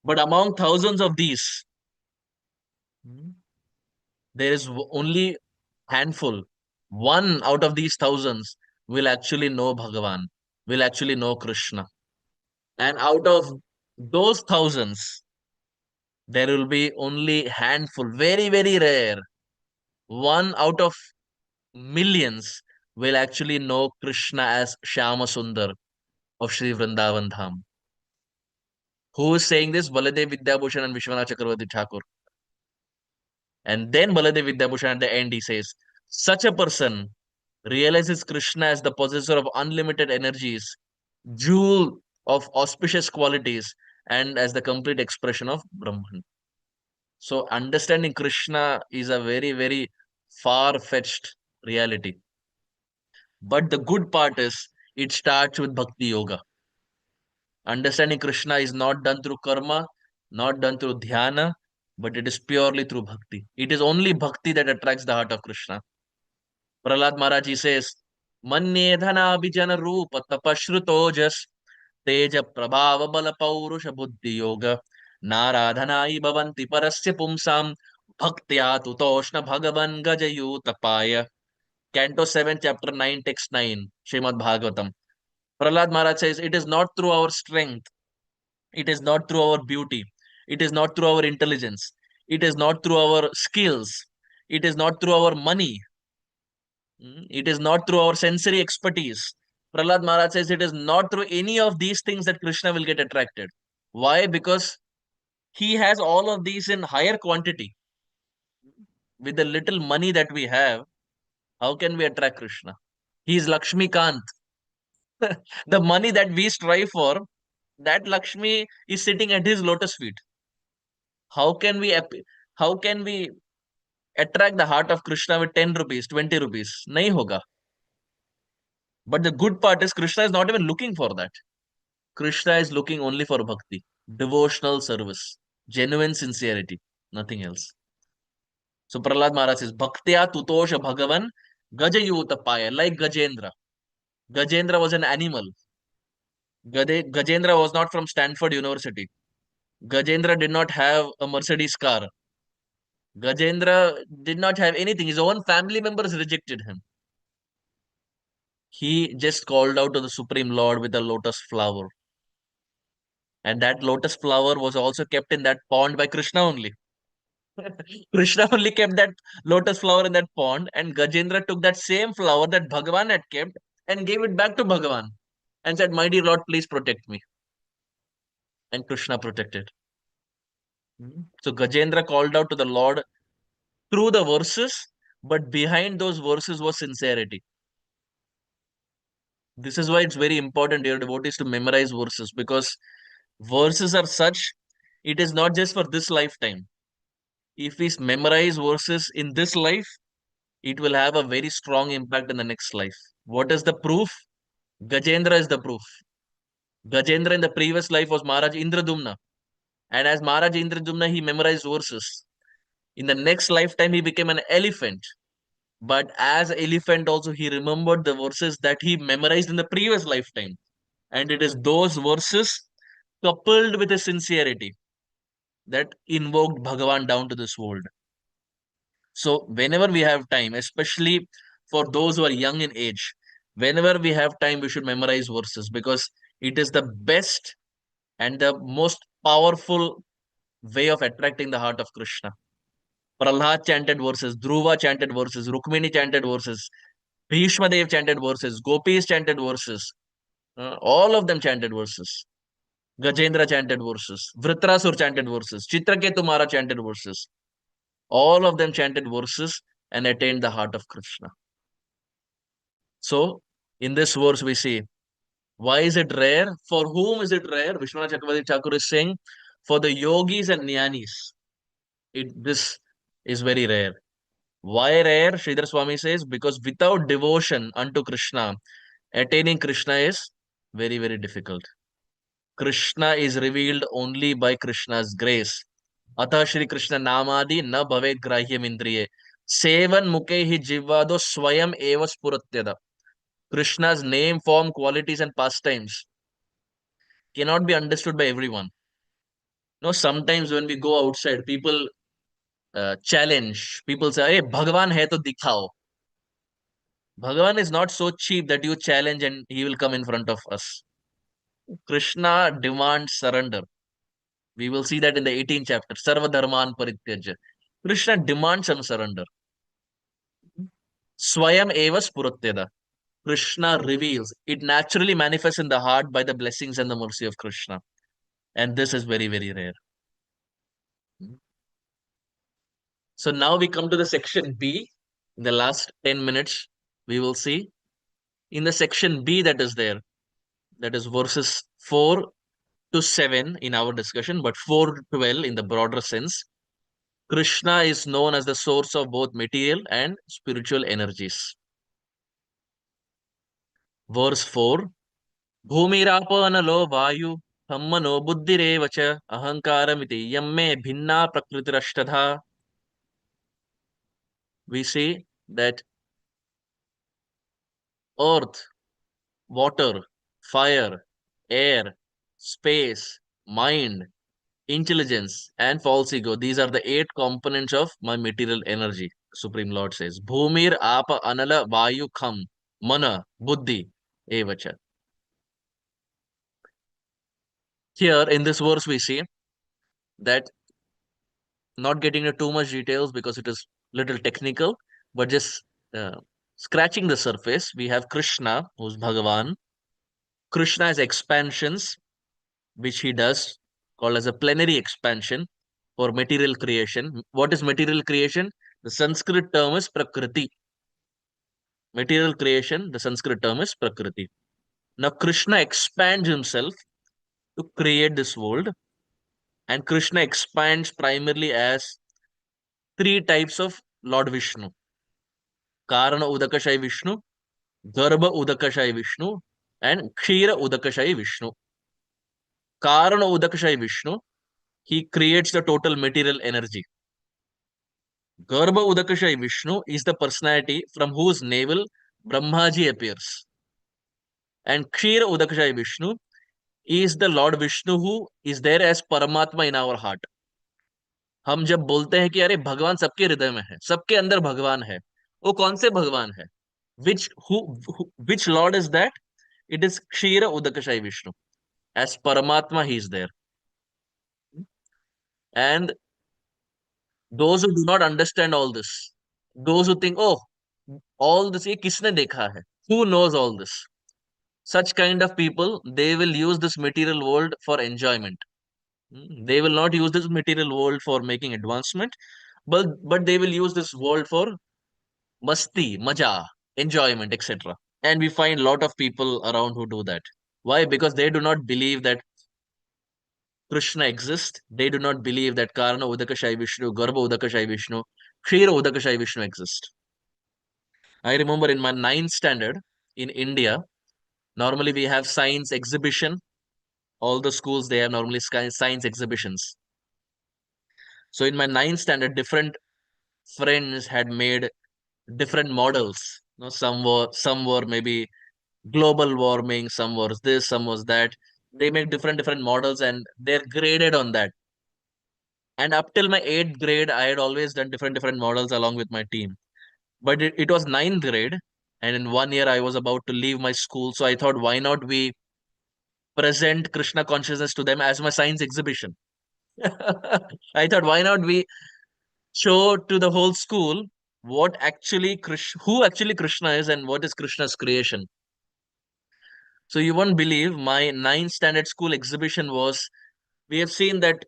But among thousands of these, there is only handful. One out of these thousands will actually know Bhagavan, will actually know Krishna. And out of those thousands, there will be only handful, very, very rare. One out of millions will actually know Krishna as Shyama Sundar of Sri Vrindavan Dham. Who is saying this? Baladev Vidyabhushan and Vishwanath Chakravarti Thakur. And then Baladev Vidyabhushan at the end he says, such a person realizes Krishna as the possessor of unlimited energies, jewel of auspicious qualities, and as the complete expression of Brahman. So understanding Krishna is a very, very far-fetched reality. But the good part is it starts with Bhakti Yoga. Understanding Krishna is not done through karma, not done through dhyana, but it is purely through bhakti. It is only bhakti that attracts the heart of Krishna. Prahlad Maharaj says, Manye dhana abhijana rupa tapashrutojas teja prabhava bala paurusha buddhi yoga naradhanai bhavanti parasya pumsam bhaktya tutoshna bhagavan gajayu tapaya. Canto 7, chapter 9, text 9, Srimad Bhagavatam. Prahlad Maharaj says, it is not through our strength, it is not through our beauty, it is not through our intelligence, it is not through our skills, it is not through our money, it is not through our sensory expertise. Prahlad Maharaj says, it is not through any of these things that Krishna will get attracted. Why? Because he has all of these in higher quantity. With the little money that we have, how can we attract Krishna? He is Lakshmi Kant. The money that we strive for, that Lakshmi is sitting at his lotus feet. How can we how can we attract the heart of Krishna with 10 rupees, 20 rupees? Nahi hoga. But the good part is Krishna is not even looking for that. Krishna is looking only for bhakti, devotional service, genuine sincerity, nothing else. So Prahlad Maharaj says, Bhaktya tutosha bhagavan gajayuta paya, like Gajendra. Gajendra was an animal. Gajendra was not from Stanford University. Gajendra did not have a Mercedes car. Gajendra did not have anything. His own family members rejected him. He just called out to the Supreme Lord with a lotus flower. And that lotus flower was also kept in that pond by Krishna only. Krishna only kept that lotus flower in that pond, and Gajendra took that same flower that Bhagavan had kept and gave it back to Bhagavan and said, My dear Lord, please protect me. And Krishna protected. So Gajendra called out to the Lord through the verses, but behind those verses was sincerity. This is why it's very important, dear devotees, to memorize verses, because verses are such, it is not just for this lifetime. If we memorize verses in this life, it will have a very strong impact in the next life. What is the proof? Gajendra is the proof. Gajendra in the previous life was Maharaj Indradumna. And as Maharaj Indradumna, he memorized verses. In the next lifetime, he became an elephant. But as elephant also, he remembered the verses that he memorized in the previous lifetime. And it is those verses coupled with a sincerity that invoked Bhagavan down to this world. So whenever we have time, especially for those who are young in age, whenever we have time, we should memorize verses, because it is the best and the most powerful way of attracting the heart of Krishna. Prahlad chanted verses, Dhruva chanted verses, Rukmini chanted verses, Bhishma Dev chanted verses, Gopis chanted verses, all of them chanted verses. Gajendra chanted verses, Vritrasur chanted verses, Chitraketu Mara chanted verses. All of them chanted verses and attained the heart of Krishna. So, in this verse, we see, why is it rare? For whom is it rare? Vishwanath Chakravarti Thakur is saying, for the yogis and jnanis, this is very rare. Why rare? Sridhar Swami says, because without devotion unto Krishna, attaining Krishna is very, very difficult. Krishna is revealed only by Krishna's grace. Atha Shri Krishna Namadi na bhavet grahyam indriye. Sevan muke hi jivvado swayam eva spuratyada. Krishna's name, form, qualities, and pastimes cannot be understood by everyone. Sometimes when we go outside, people challenge. People say, hey, Bhagavan hai to dikhao. Bhagavan is not so cheap that you challenge and he will come in front of us. Krishna demands surrender. We will see that in the 18th chapter. Sarva dharman parityajya. Krishna demands some surrender. Swayam eva spuratyada. Krishna reveals. It naturally manifests in the heart by the blessings and the mercy of Krishna. And this is very, very rare. So now we come to the section B. In the last 10 minutes, we will see. In the section B that is there, that is verses 4 to 7 in our discussion, but 4 to 12 in the broader sense. Krishna is known as the source of both material and spiritual energies. Verse 4, Bhumirapo analo vayu hammano buddhirevacha ahankaramiti yamme bhinna prakritirashtadha. We see that earth, water, fire, air, space, mind, intelligence, and false ego. These are the 8 components of my material energy. Supreme Lord says, Bhumir apa anala vayu kham mana buddhi evacha. Here in this verse we see that, not getting into too much details because it is little technical, but just scratching the surface, we have Krishna, who's Bhagavan. Krishna has expansions, which he does, called as a plenary expansion for material creation. What is material creation? The Sanskrit term is Prakriti. Material creation, the Sanskrit term is Prakriti. Now Krishna expands himself to create this world, and Krishna expands primarily as three types of Lord Vishnu: Karana Udakashai Vishnu, Garbha Udakashai Vishnu, and Kshira Udakashai Vishnu. Karana Udakashai Vishnu, he creates the total material energy. Garbha Udakashai Vishnu is the personality from whose navel Brahmaji appears. And Kshira Udakashai Vishnu is the Lord Vishnu who is there as Paramatma in our heart. हम जब बोलते हैं कि अरे भगवान सबके हृदय में है, सबके अंदर भगवान है, वो कौन से भगवान है? Which Lord is that? It is Kshira Udakashai Vishnu. As Paramatma, he is there. And those who do not understand all this, those who think, oh, all this, ye kisne dekha hai? Who knows all this? Such kind of people, they will use this material world for enjoyment. They will not use this material world for making advancement, but they will use this world for masti, maja, enjoyment, etc. And we find a lot of people around who do that. Why? Because they do not believe that Krishna exists. They do not believe that Karana Udakashai Vishnu, Garbha Udakashai Vishnu, Kshira Udakashai Vishnu exist. I remember in my ninth standard in India, normally we have science exhibition. All the schools, they have normally science exhibitions. So in my ninth standard, different friends had made different models. Some were maybe global warming, some was this, some was that. They make different models and they're graded on that. And up till my eighth grade, I had always done different models along with my team. But it was ninth grade, and in 1 year I was about to leave my school. So I thought, why not we present Krishna consciousness to them as my science exhibition? I thought, why not we show to the whole school what actually who actually Krishna is and what is Krishna's creation. So you won't believe my ninth standard school exhibition was, we have seen that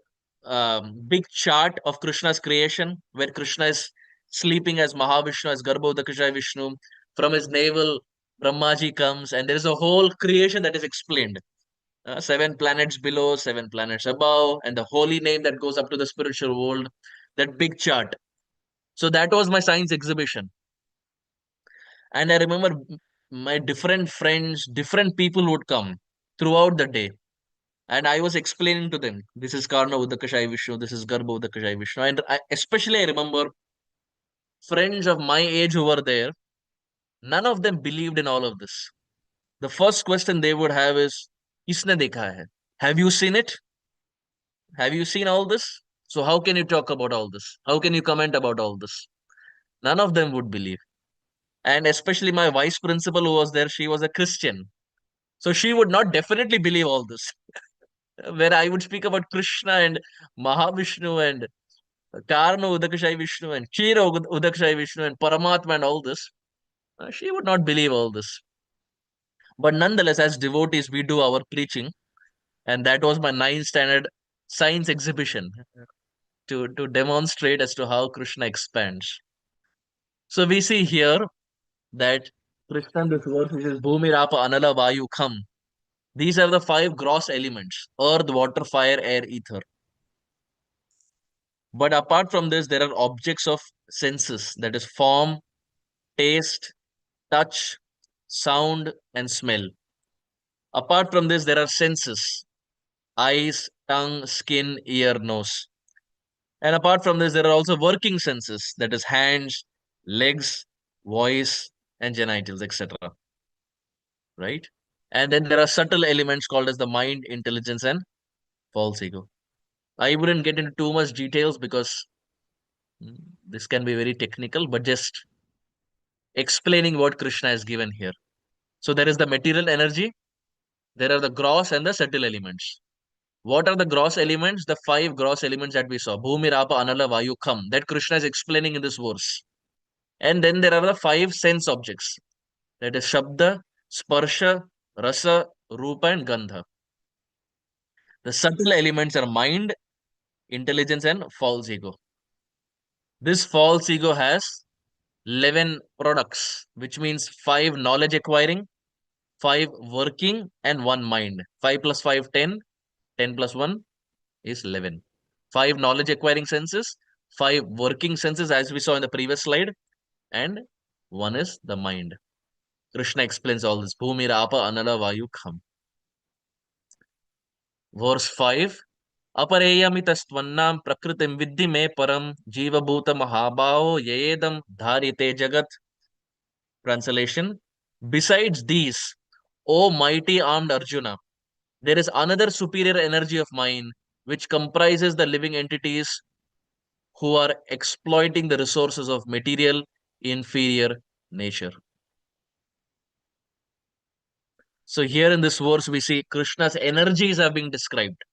big chart of Krishna's creation where Krishna is sleeping as Mahavishnu, as Garbhodakashai Vishnu. From his navel, Brahmaji comes, and there is a whole creation that is explained. Seven planets below, seven planets above, and the holy name that goes up to the spiritual world. That big chart. So that was my science exhibition. And I remember my different friends, different people would come throughout the day. And I was explaining to them, this is Karna Udakashai Vishnu, this is Garbha Udakashai Vishnu. And especially I remember friends of my age who were there, none of them believed in all of this. The first question they would have is, Kisne dekha hai? Have you seen it? Have you seen all this? So how can you talk about all this? How can you comment about all this? None of them would believe. And especially my vice principal who was there, she was a Christian. So she would not definitely believe all this. Where I would speak about Krishna and Mahavishnu and Karna Udakashai Vishnu and Kshira Udakashai Vishnu and Paramatma and all this, she would not believe all this. But nonetheless, as devotees, we do our preaching. And that was my ninth standard science exhibition to demonstrate as to how Krishna expands. So we see here that Krishna in this verse, which is Bhumi Rapa Anala Vayu Kham. These are the five gross elements: earth, water, fire, air, ether. But apart from this, there are objects of senses, that is form, taste, touch, sound, and smell. Apart from this, there are senses: eyes, tongue, skin, ear, nose. And apart from this, there are also working senses, that is hands, legs, voice, and genitals, etc. Right? And then there are subtle elements called as the mind, intelligence, and false ego. I wouldn't get into too much details because this can be very technical, but just explaining what Krishna has given here. So there is the material energy, there are the gross and the subtle elements. What are the gross elements? The five gross elements that we saw: Bhumi, Rapa, Anala, Vayu, Kham, that Krishna is explaining in this verse. And then there are the five sense objects, that is Shabda, Sparsha, Rasa, Rupa, and Gandha. The subtle elements are mind, intelligence, and false ego. This false ego has 11 products, which means 5 knowledge acquiring, 5 working, and 1 mind. 5 plus 5, 10. 10 plus 1 is 11. 5 knowledge acquiring senses, 5 working senses, as we saw in the previous slide, and 1 is the mind. Krishna explains all this. Bhumi, Rapa, Anala, Vayu, Kham. Verse 5. अपरेयमितस्त्वन्नां प्रकृतिं विद्धि मे परम जीवभूत महाभावो येदम धारिते jagat. Translation: besides these, O mighty armed Arjuna, there is another superior energy of mine which comprises the living entities who are exploiting the resources of material inferior nature. So here in this verse we see Krishna's energies are being described.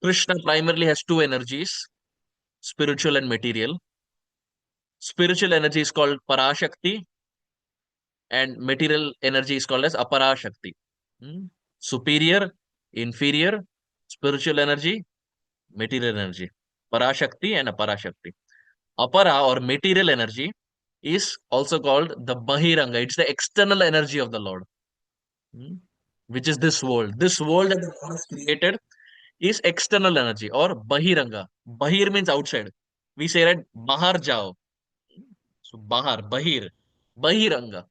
Krishna primarily has two energies, spiritual and material. Spiritual energy is called Parashakti and material energy is called as Aparashakti. Superior, inferior, spiritual energy, material energy. Parashakti and Aparashakti. Apara or material energy is also called the Bahiranga. It's the external energy of the Lord, which is this world. This world that the Lord has created is external energy or Bahiranga. Bahir means outside. We say that Bahar Jao. So Bahar, Bahir, Bahiranga.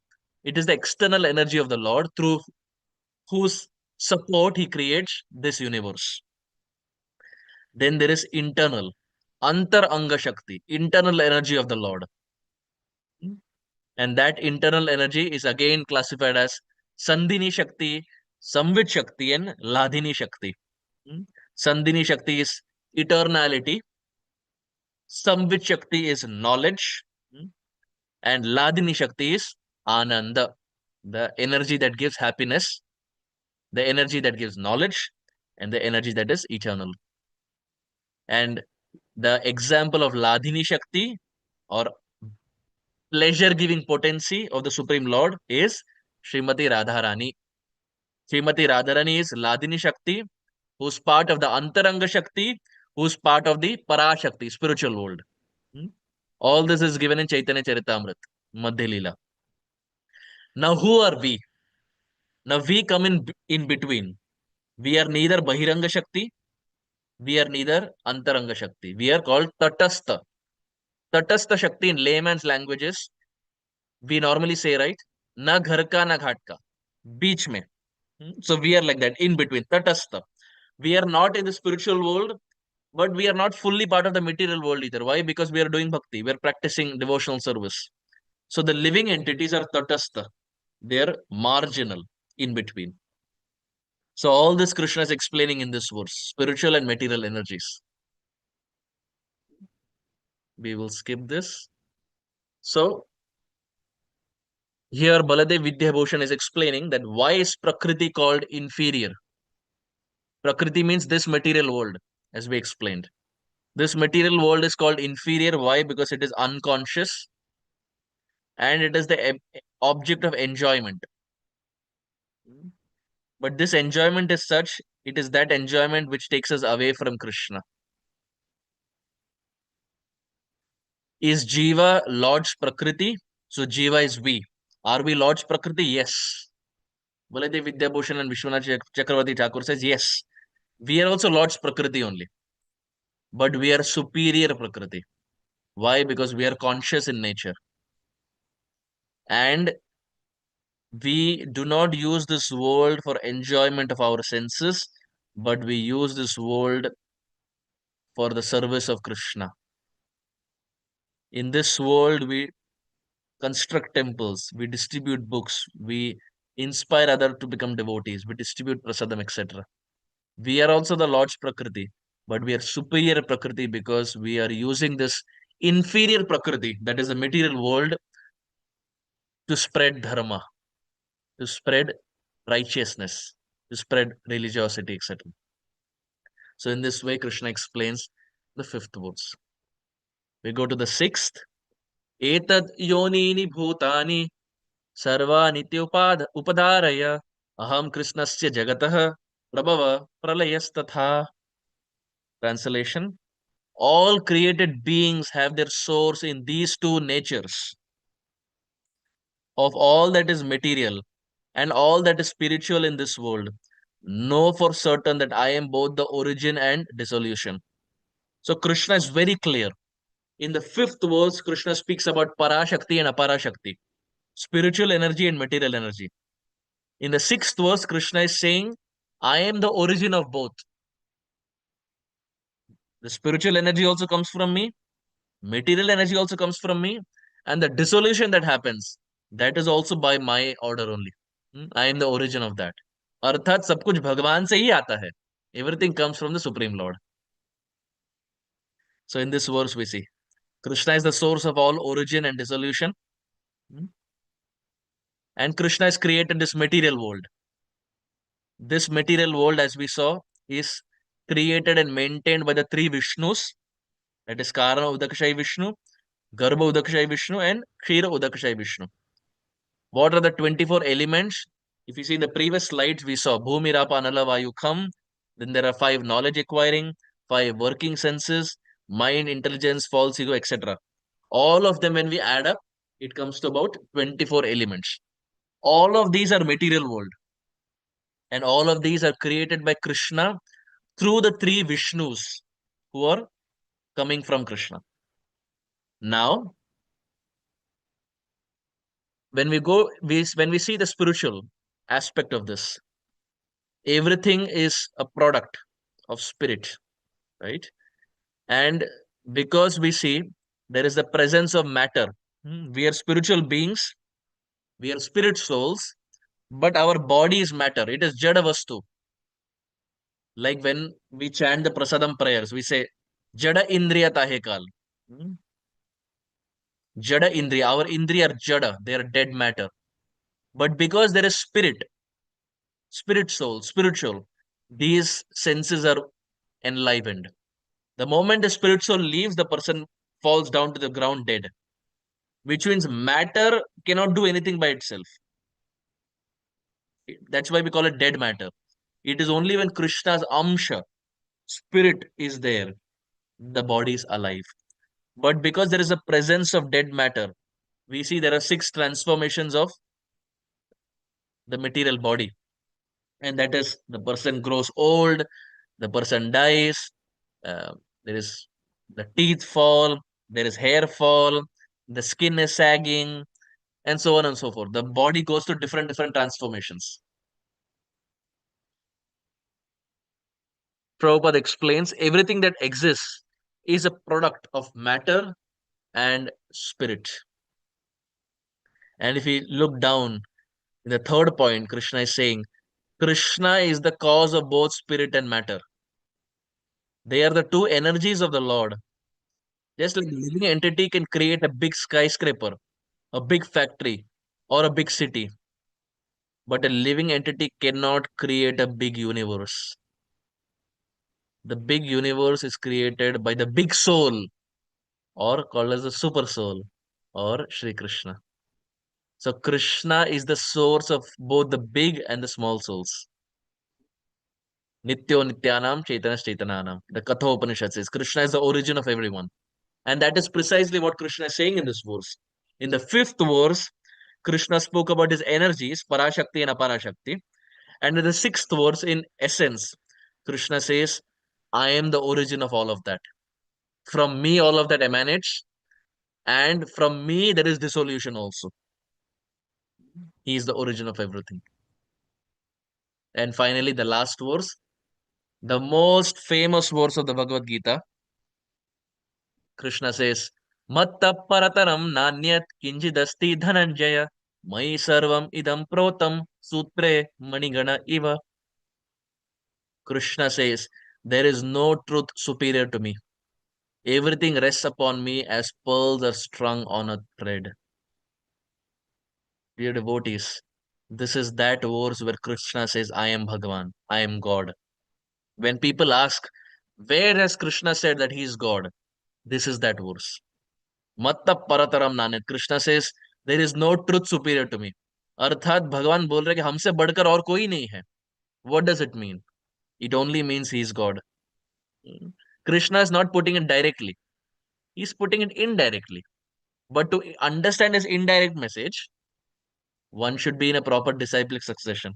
It is the external energy of the Lord through whose support he creates this universe. Then there is internal, Antar Anga Shakti, internal energy of the Lord. And that internal energy is again classified as Sandhini Shakti, Samvit Shakti, and Ladhini Shakti. Sandhini Shakti is eternality, Samvit Shakti is knowledge, and Ladhini Shakti is Ananda, the energy that gives happiness, the energy that gives knowledge, and the energy that is eternal. And the example of Ladhini Shakti or pleasure giving potency of the Supreme Lord is Srimati Radharani. Srimati Radharani is Ladhini Shakti, who's part of the Antaranga Shakti, who's part of the Parashakti, spiritual world. All this is given in Chaitanya Charitamrita, Madhya Leela. Now, who are we? Now, we come in between. We are neither Bahiranga Shakti, we are neither Antaranga Shakti. We are called Tatastha. Tatastha Shakti in layman's languages, we normally say, right? Na ghar ka na ghat ka. Beach mein. So we are like that, in between, Tatastha. We are not in the spiritual world, but we are not fully part of the material world either. Why? Because we are doing bhakti, we are practicing devotional service. So the living entities are Tatastha. They are marginal, in between. So all this Krishna is explaining in this verse, spiritual and material energies. We will skip this. So here Baladev Vidyabhushan is explaining that why is Prakriti called inferior? Prakriti means this material world, as we explained. This material world is called inferior. Why? Because it is unconscious and it is the object of enjoyment. But this enjoyment is such, it is that enjoyment which takes us away from Krishna. Is Jiva Lord's Prakriti? So Jiva is we. Are we Lord's Prakriti? Yes. Baladev Vidyabhushan and Vishwanath Chakravarti Thakur says yes. We are also Lord's Prakriti only. But we are superior Prakriti. Why? Because we are conscious in nature. And we do not use this world for enjoyment of our senses, but we use this world for the service of Krishna. In this world, we construct temples, we distribute books, we inspire others to become devotees, we distribute prasadam, etc. We are also the Lord's Prakriti, but we are superior Prakriti because we are using this inferior Prakriti, that is the material world, to spread dharma, to spread righteousness, to spread religiosity, etc. So in this way, Krishna explains the fifth verse. We go to the sixth. Etad yonini bhutani sarvaniti upadaraya aham krishnasya jagatah prabhava pralayastatha. Translation: all created beings have their source in these two natures of all that is material and all that is spiritual in this world, know for certain that I am both the origin and dissolution. So Krishna is very clear. In the fifth verse, Krishna speaks about Parashakti and Aparashakti, spiritual energy and material energy. In the sixth verse, Krishna is saying, I am the origin of both. The spiritual energy also comes from me, material energy also comes from me, and the dissolution that happens, that is also by my order only. I am the origin of that. अर्थात सब कुछ भगवान से ही आता है. Everything comes from the Supreme Lord. So in this verse we see Krishna is the source of all origin and dissolution. And Krishna has created this material world. This material world, as we saw, is created and maintained by the three Vishnus. That is Karana Udakshayi Vishnu, Garbha Udakshayi Vishnu, and Kshira Udakshayi Vishnu. What are the 24 elements? If you see in the previous slides, we saw Bhumi, Rapa, Anala, Vayu, Kham. Then there are 5 knowledge acquiring, 5 working senses, mind, intelligence, false ego, etc. All of them, when we add up, it comes to about 24 elements. All of these are material world. And all of these are created by Krishna through the three Vishnus who are coming from Krishna. Now, when we see the spiritual aspect of this, everything is a product of spirit, right? And because we see there is the presence of matter, we are spiritual beings, we are spirit souls, but our body is matter. It is Jada Vastu. Like when we chant the Prasadam prayers, we say, Jada Indriya Tahekal. Jada Indriya, our Indriya are Jada, they are dead matter. But because there is spirit, spirit soul, spiritual, these senses are enlivened. The moment the spirit soul leaves, the person falls down to the ground dead, which means matter cannot do anything by itself. That's why we call it dead matter. It is only when Krishna's Amsha, spirit, is there, the body is alive. But because there is a presence of dead matter, we see there are 6 transformations of the material body. And that is the person grows old, the person dies, there is the teeth fall, there is hair fall, the skin is sagging, and so on and so forth. The body goes through different transformations. Prabhupada explains everything that exists is a product of matter and spirit. And if we look down in the third point, Krishna is saying, Krishna is the cause of both spirit and matter. They are the two energies of the Lord. Just like a living entity can create a big skyscraper, a big factory, or a big city, but a living entity cannot create a big universe. The big universe is created by the big soul, or called as the super soul, or Shri Krishna. So Krishna is the source of both the big and the small souls. Nityo Nityanam Chaitanya Chaitananam. The Katha Upanishad says Krishna is the origin of everyone. And that is precisely what Krishna is saying in this verse. In the fifth verse, Krishna spoke about his energies, Parashakti and Aparashakti. And in the sixth verse, in essence, Krishna says, I am the origin of all of that. From me, all of that emanates. And from me, there is dissolution also. He is the origin of everything. And finally, the last verse, the most famous verse of the Bhagavad Gita, Krishna says, Matta parataram nanyat kinjidasti dhananjaya mai sarvam idam protam sutre manigana iva. Krishna says, there is no truth superior to me. Everything rests upon me as pearls are strung on a thread. Dear devotees, this is that verse where Krishna says, I am Bhagavan, I am God. When people ask, where has Krishna said that he is God? This is that verse. Matta parataram nanet. Krishna says, there is no truth superior to me. अर्थात भगवान बोल रहे कि हमसे बढ़कर और कोई नहीं है. What does it mean? It only means he is God. Krishna is not putting it directly. He is putting it indirectly. But to understand his indirect message, one should be in a proper disciplic succession.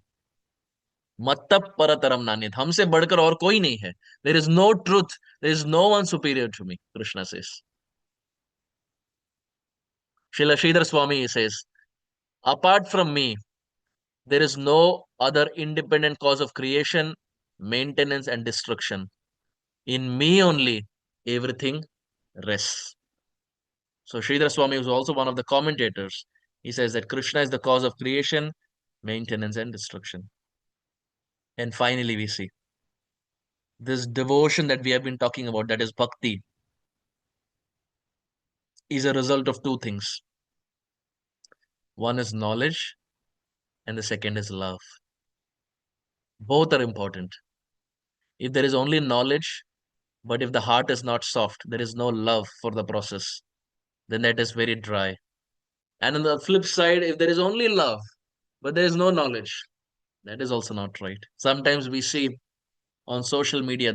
Matta parataram nanyat. हमसे बढ़कर और कोई नहीं है. There is no truth. There is no one superior to me, Krishna says. Srila Sridhar Swami says, apart from me, there is no other independent cause of creation, maintenance, and destruction. In me only, everything rests. So Sridhar Swami was also one of the commentators. He says that Krishna is the cause of creation, maintenance, and destruction. And finally, we see this devotion that we have been talking about, that is Bhakti, is a result of two things. One is knowledge, and the second is love. Both are important. If there is only knowledge, but if the heart is not soft, there is no love for the process, then that is very dry. And on the flip side, if there is only love, but there is no knowledge, that is also not right. Sometimes we see on social media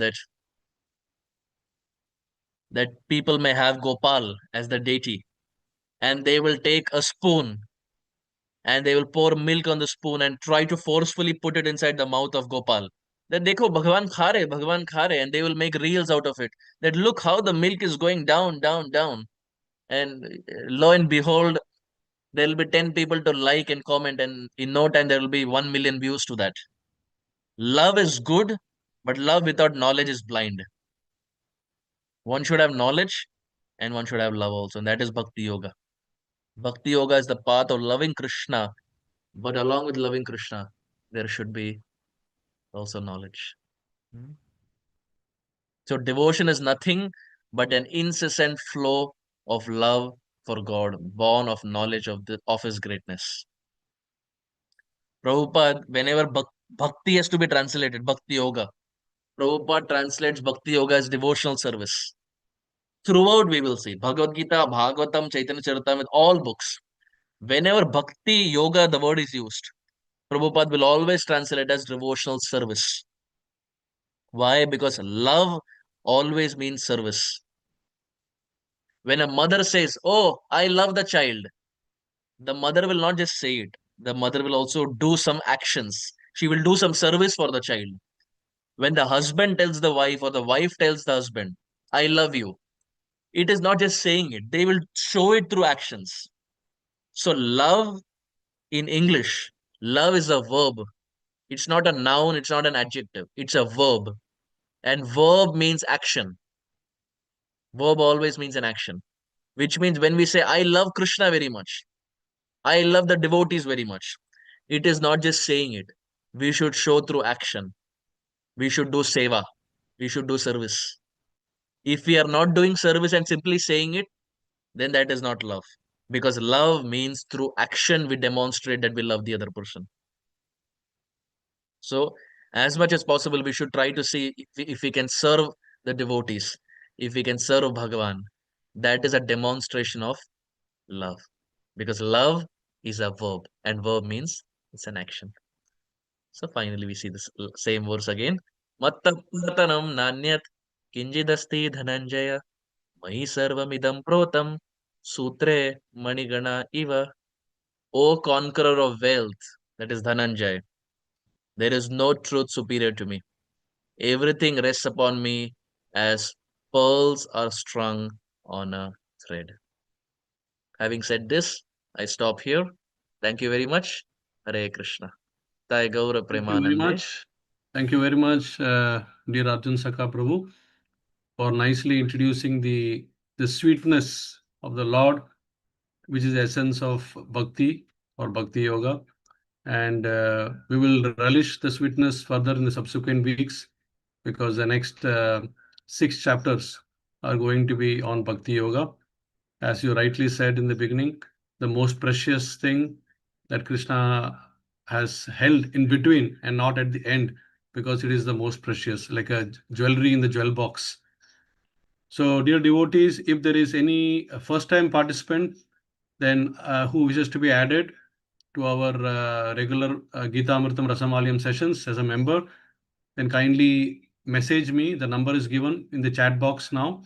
that people may have Gopal as the deity, and they will take a spoon and they will pour milk on the spoon and try to forcefully put it inside the mouth of Gopal. That dekho Bhagwan kha rahe, and they will make reels out of it. That look how the milk is going down, down, down. And lo and behold, there will be 10 people to like and comment, and in no time there will be 1 million views to that. Love is good, but love without knowledge is blind. One should have knowledge and one should have love also, and that is Bhakti Yoga. Bhakti Yoga is the path of loving Krishna, but along with loving Krishna, there should be also knowledge. So devotion is nothing but an incessant flow of love for God, born of knowledge of His greatness. Prabhupada, whenever Bhakti has to be translated, Bhakti Yoga, Prabhupada translates Bhakti Yoga as devotional service. Throughout we will see Bhagavad Gita, Bhagavatam, Chaitanya Charitamrita, all books. Whenever Bhakti Yoga, the word is used, Prabhupada will always translate as devotional service. Why? Because love always means service. When a mother says, oh, I love the child, the mother will not just say it. The mother will also do some actions. She will do some service for the child. When the husband tells the wife or the wife tells the husband, I love you, it is not just saying it. They will show it through actions. So love in English, love is a verb. It's not a noun, it's not an adjective. It's a verb. And verb means action. Verb always means an action. Which means when we say, I love Krishna very much, I love the devotees very much, it is not just saying it. We should show through action. We should do seva. We should do service. If we are not doing service and simply saying it, then that is not love. Because love means through action we demonstrate that we love the other person. So, as much as possible, we should try to see if we can serve the devotees, if we can serve Bhagavan. That is a demonstration of love. Because love is a verb, and verb means it's an action. So, finally, we see this same verse again. Matta pratanam nanyat kinjidasti dhananjaya mahi sarvamidam protam sutre manigana iva. O conqueror of wealth, that is Dhananjay, there is no truth superior to me. Everything rests upon me as pearls are strung on a thread. Having said this, I stop here. Thank you very much. Hare Krishna. Tay Gaura Premanande. Thank you very much, dear Arjuna Sakha Prabhu, for nicely introducing the sweetness of the Lord, which is the essence of Bhakti or Bhakti Yoga. And we will relish the sweetness further in the subsequent weeks, because the next 6 chapters are going to be on Bhakti Yoga. As you rightly said in the beginning, the most precious thing that Krishna has held in between and not at the end, because it is the most precious, like a jewelry in the jewel box. So, dear devotees, if there is any first-time participant, then who wishes to be added to our regular Gita Amritam Rasamalayam sessions as a member, then kindly message me. The number is given in the chat box now.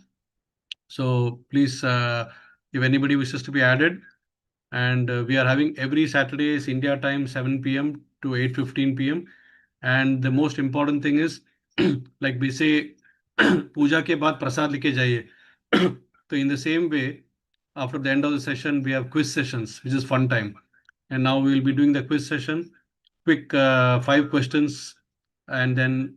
So please, if anybody wishes to be added, And we are having every Saturdays India time 7 p.m. to 8:15 p.m. And the most important thing is like we say puja ke baad prasad लेके जाइए. So in the same way, after the end of the session, we have quiz sessions, which is fun time. And now we will be doing the quiz session, quick 5 questions, and then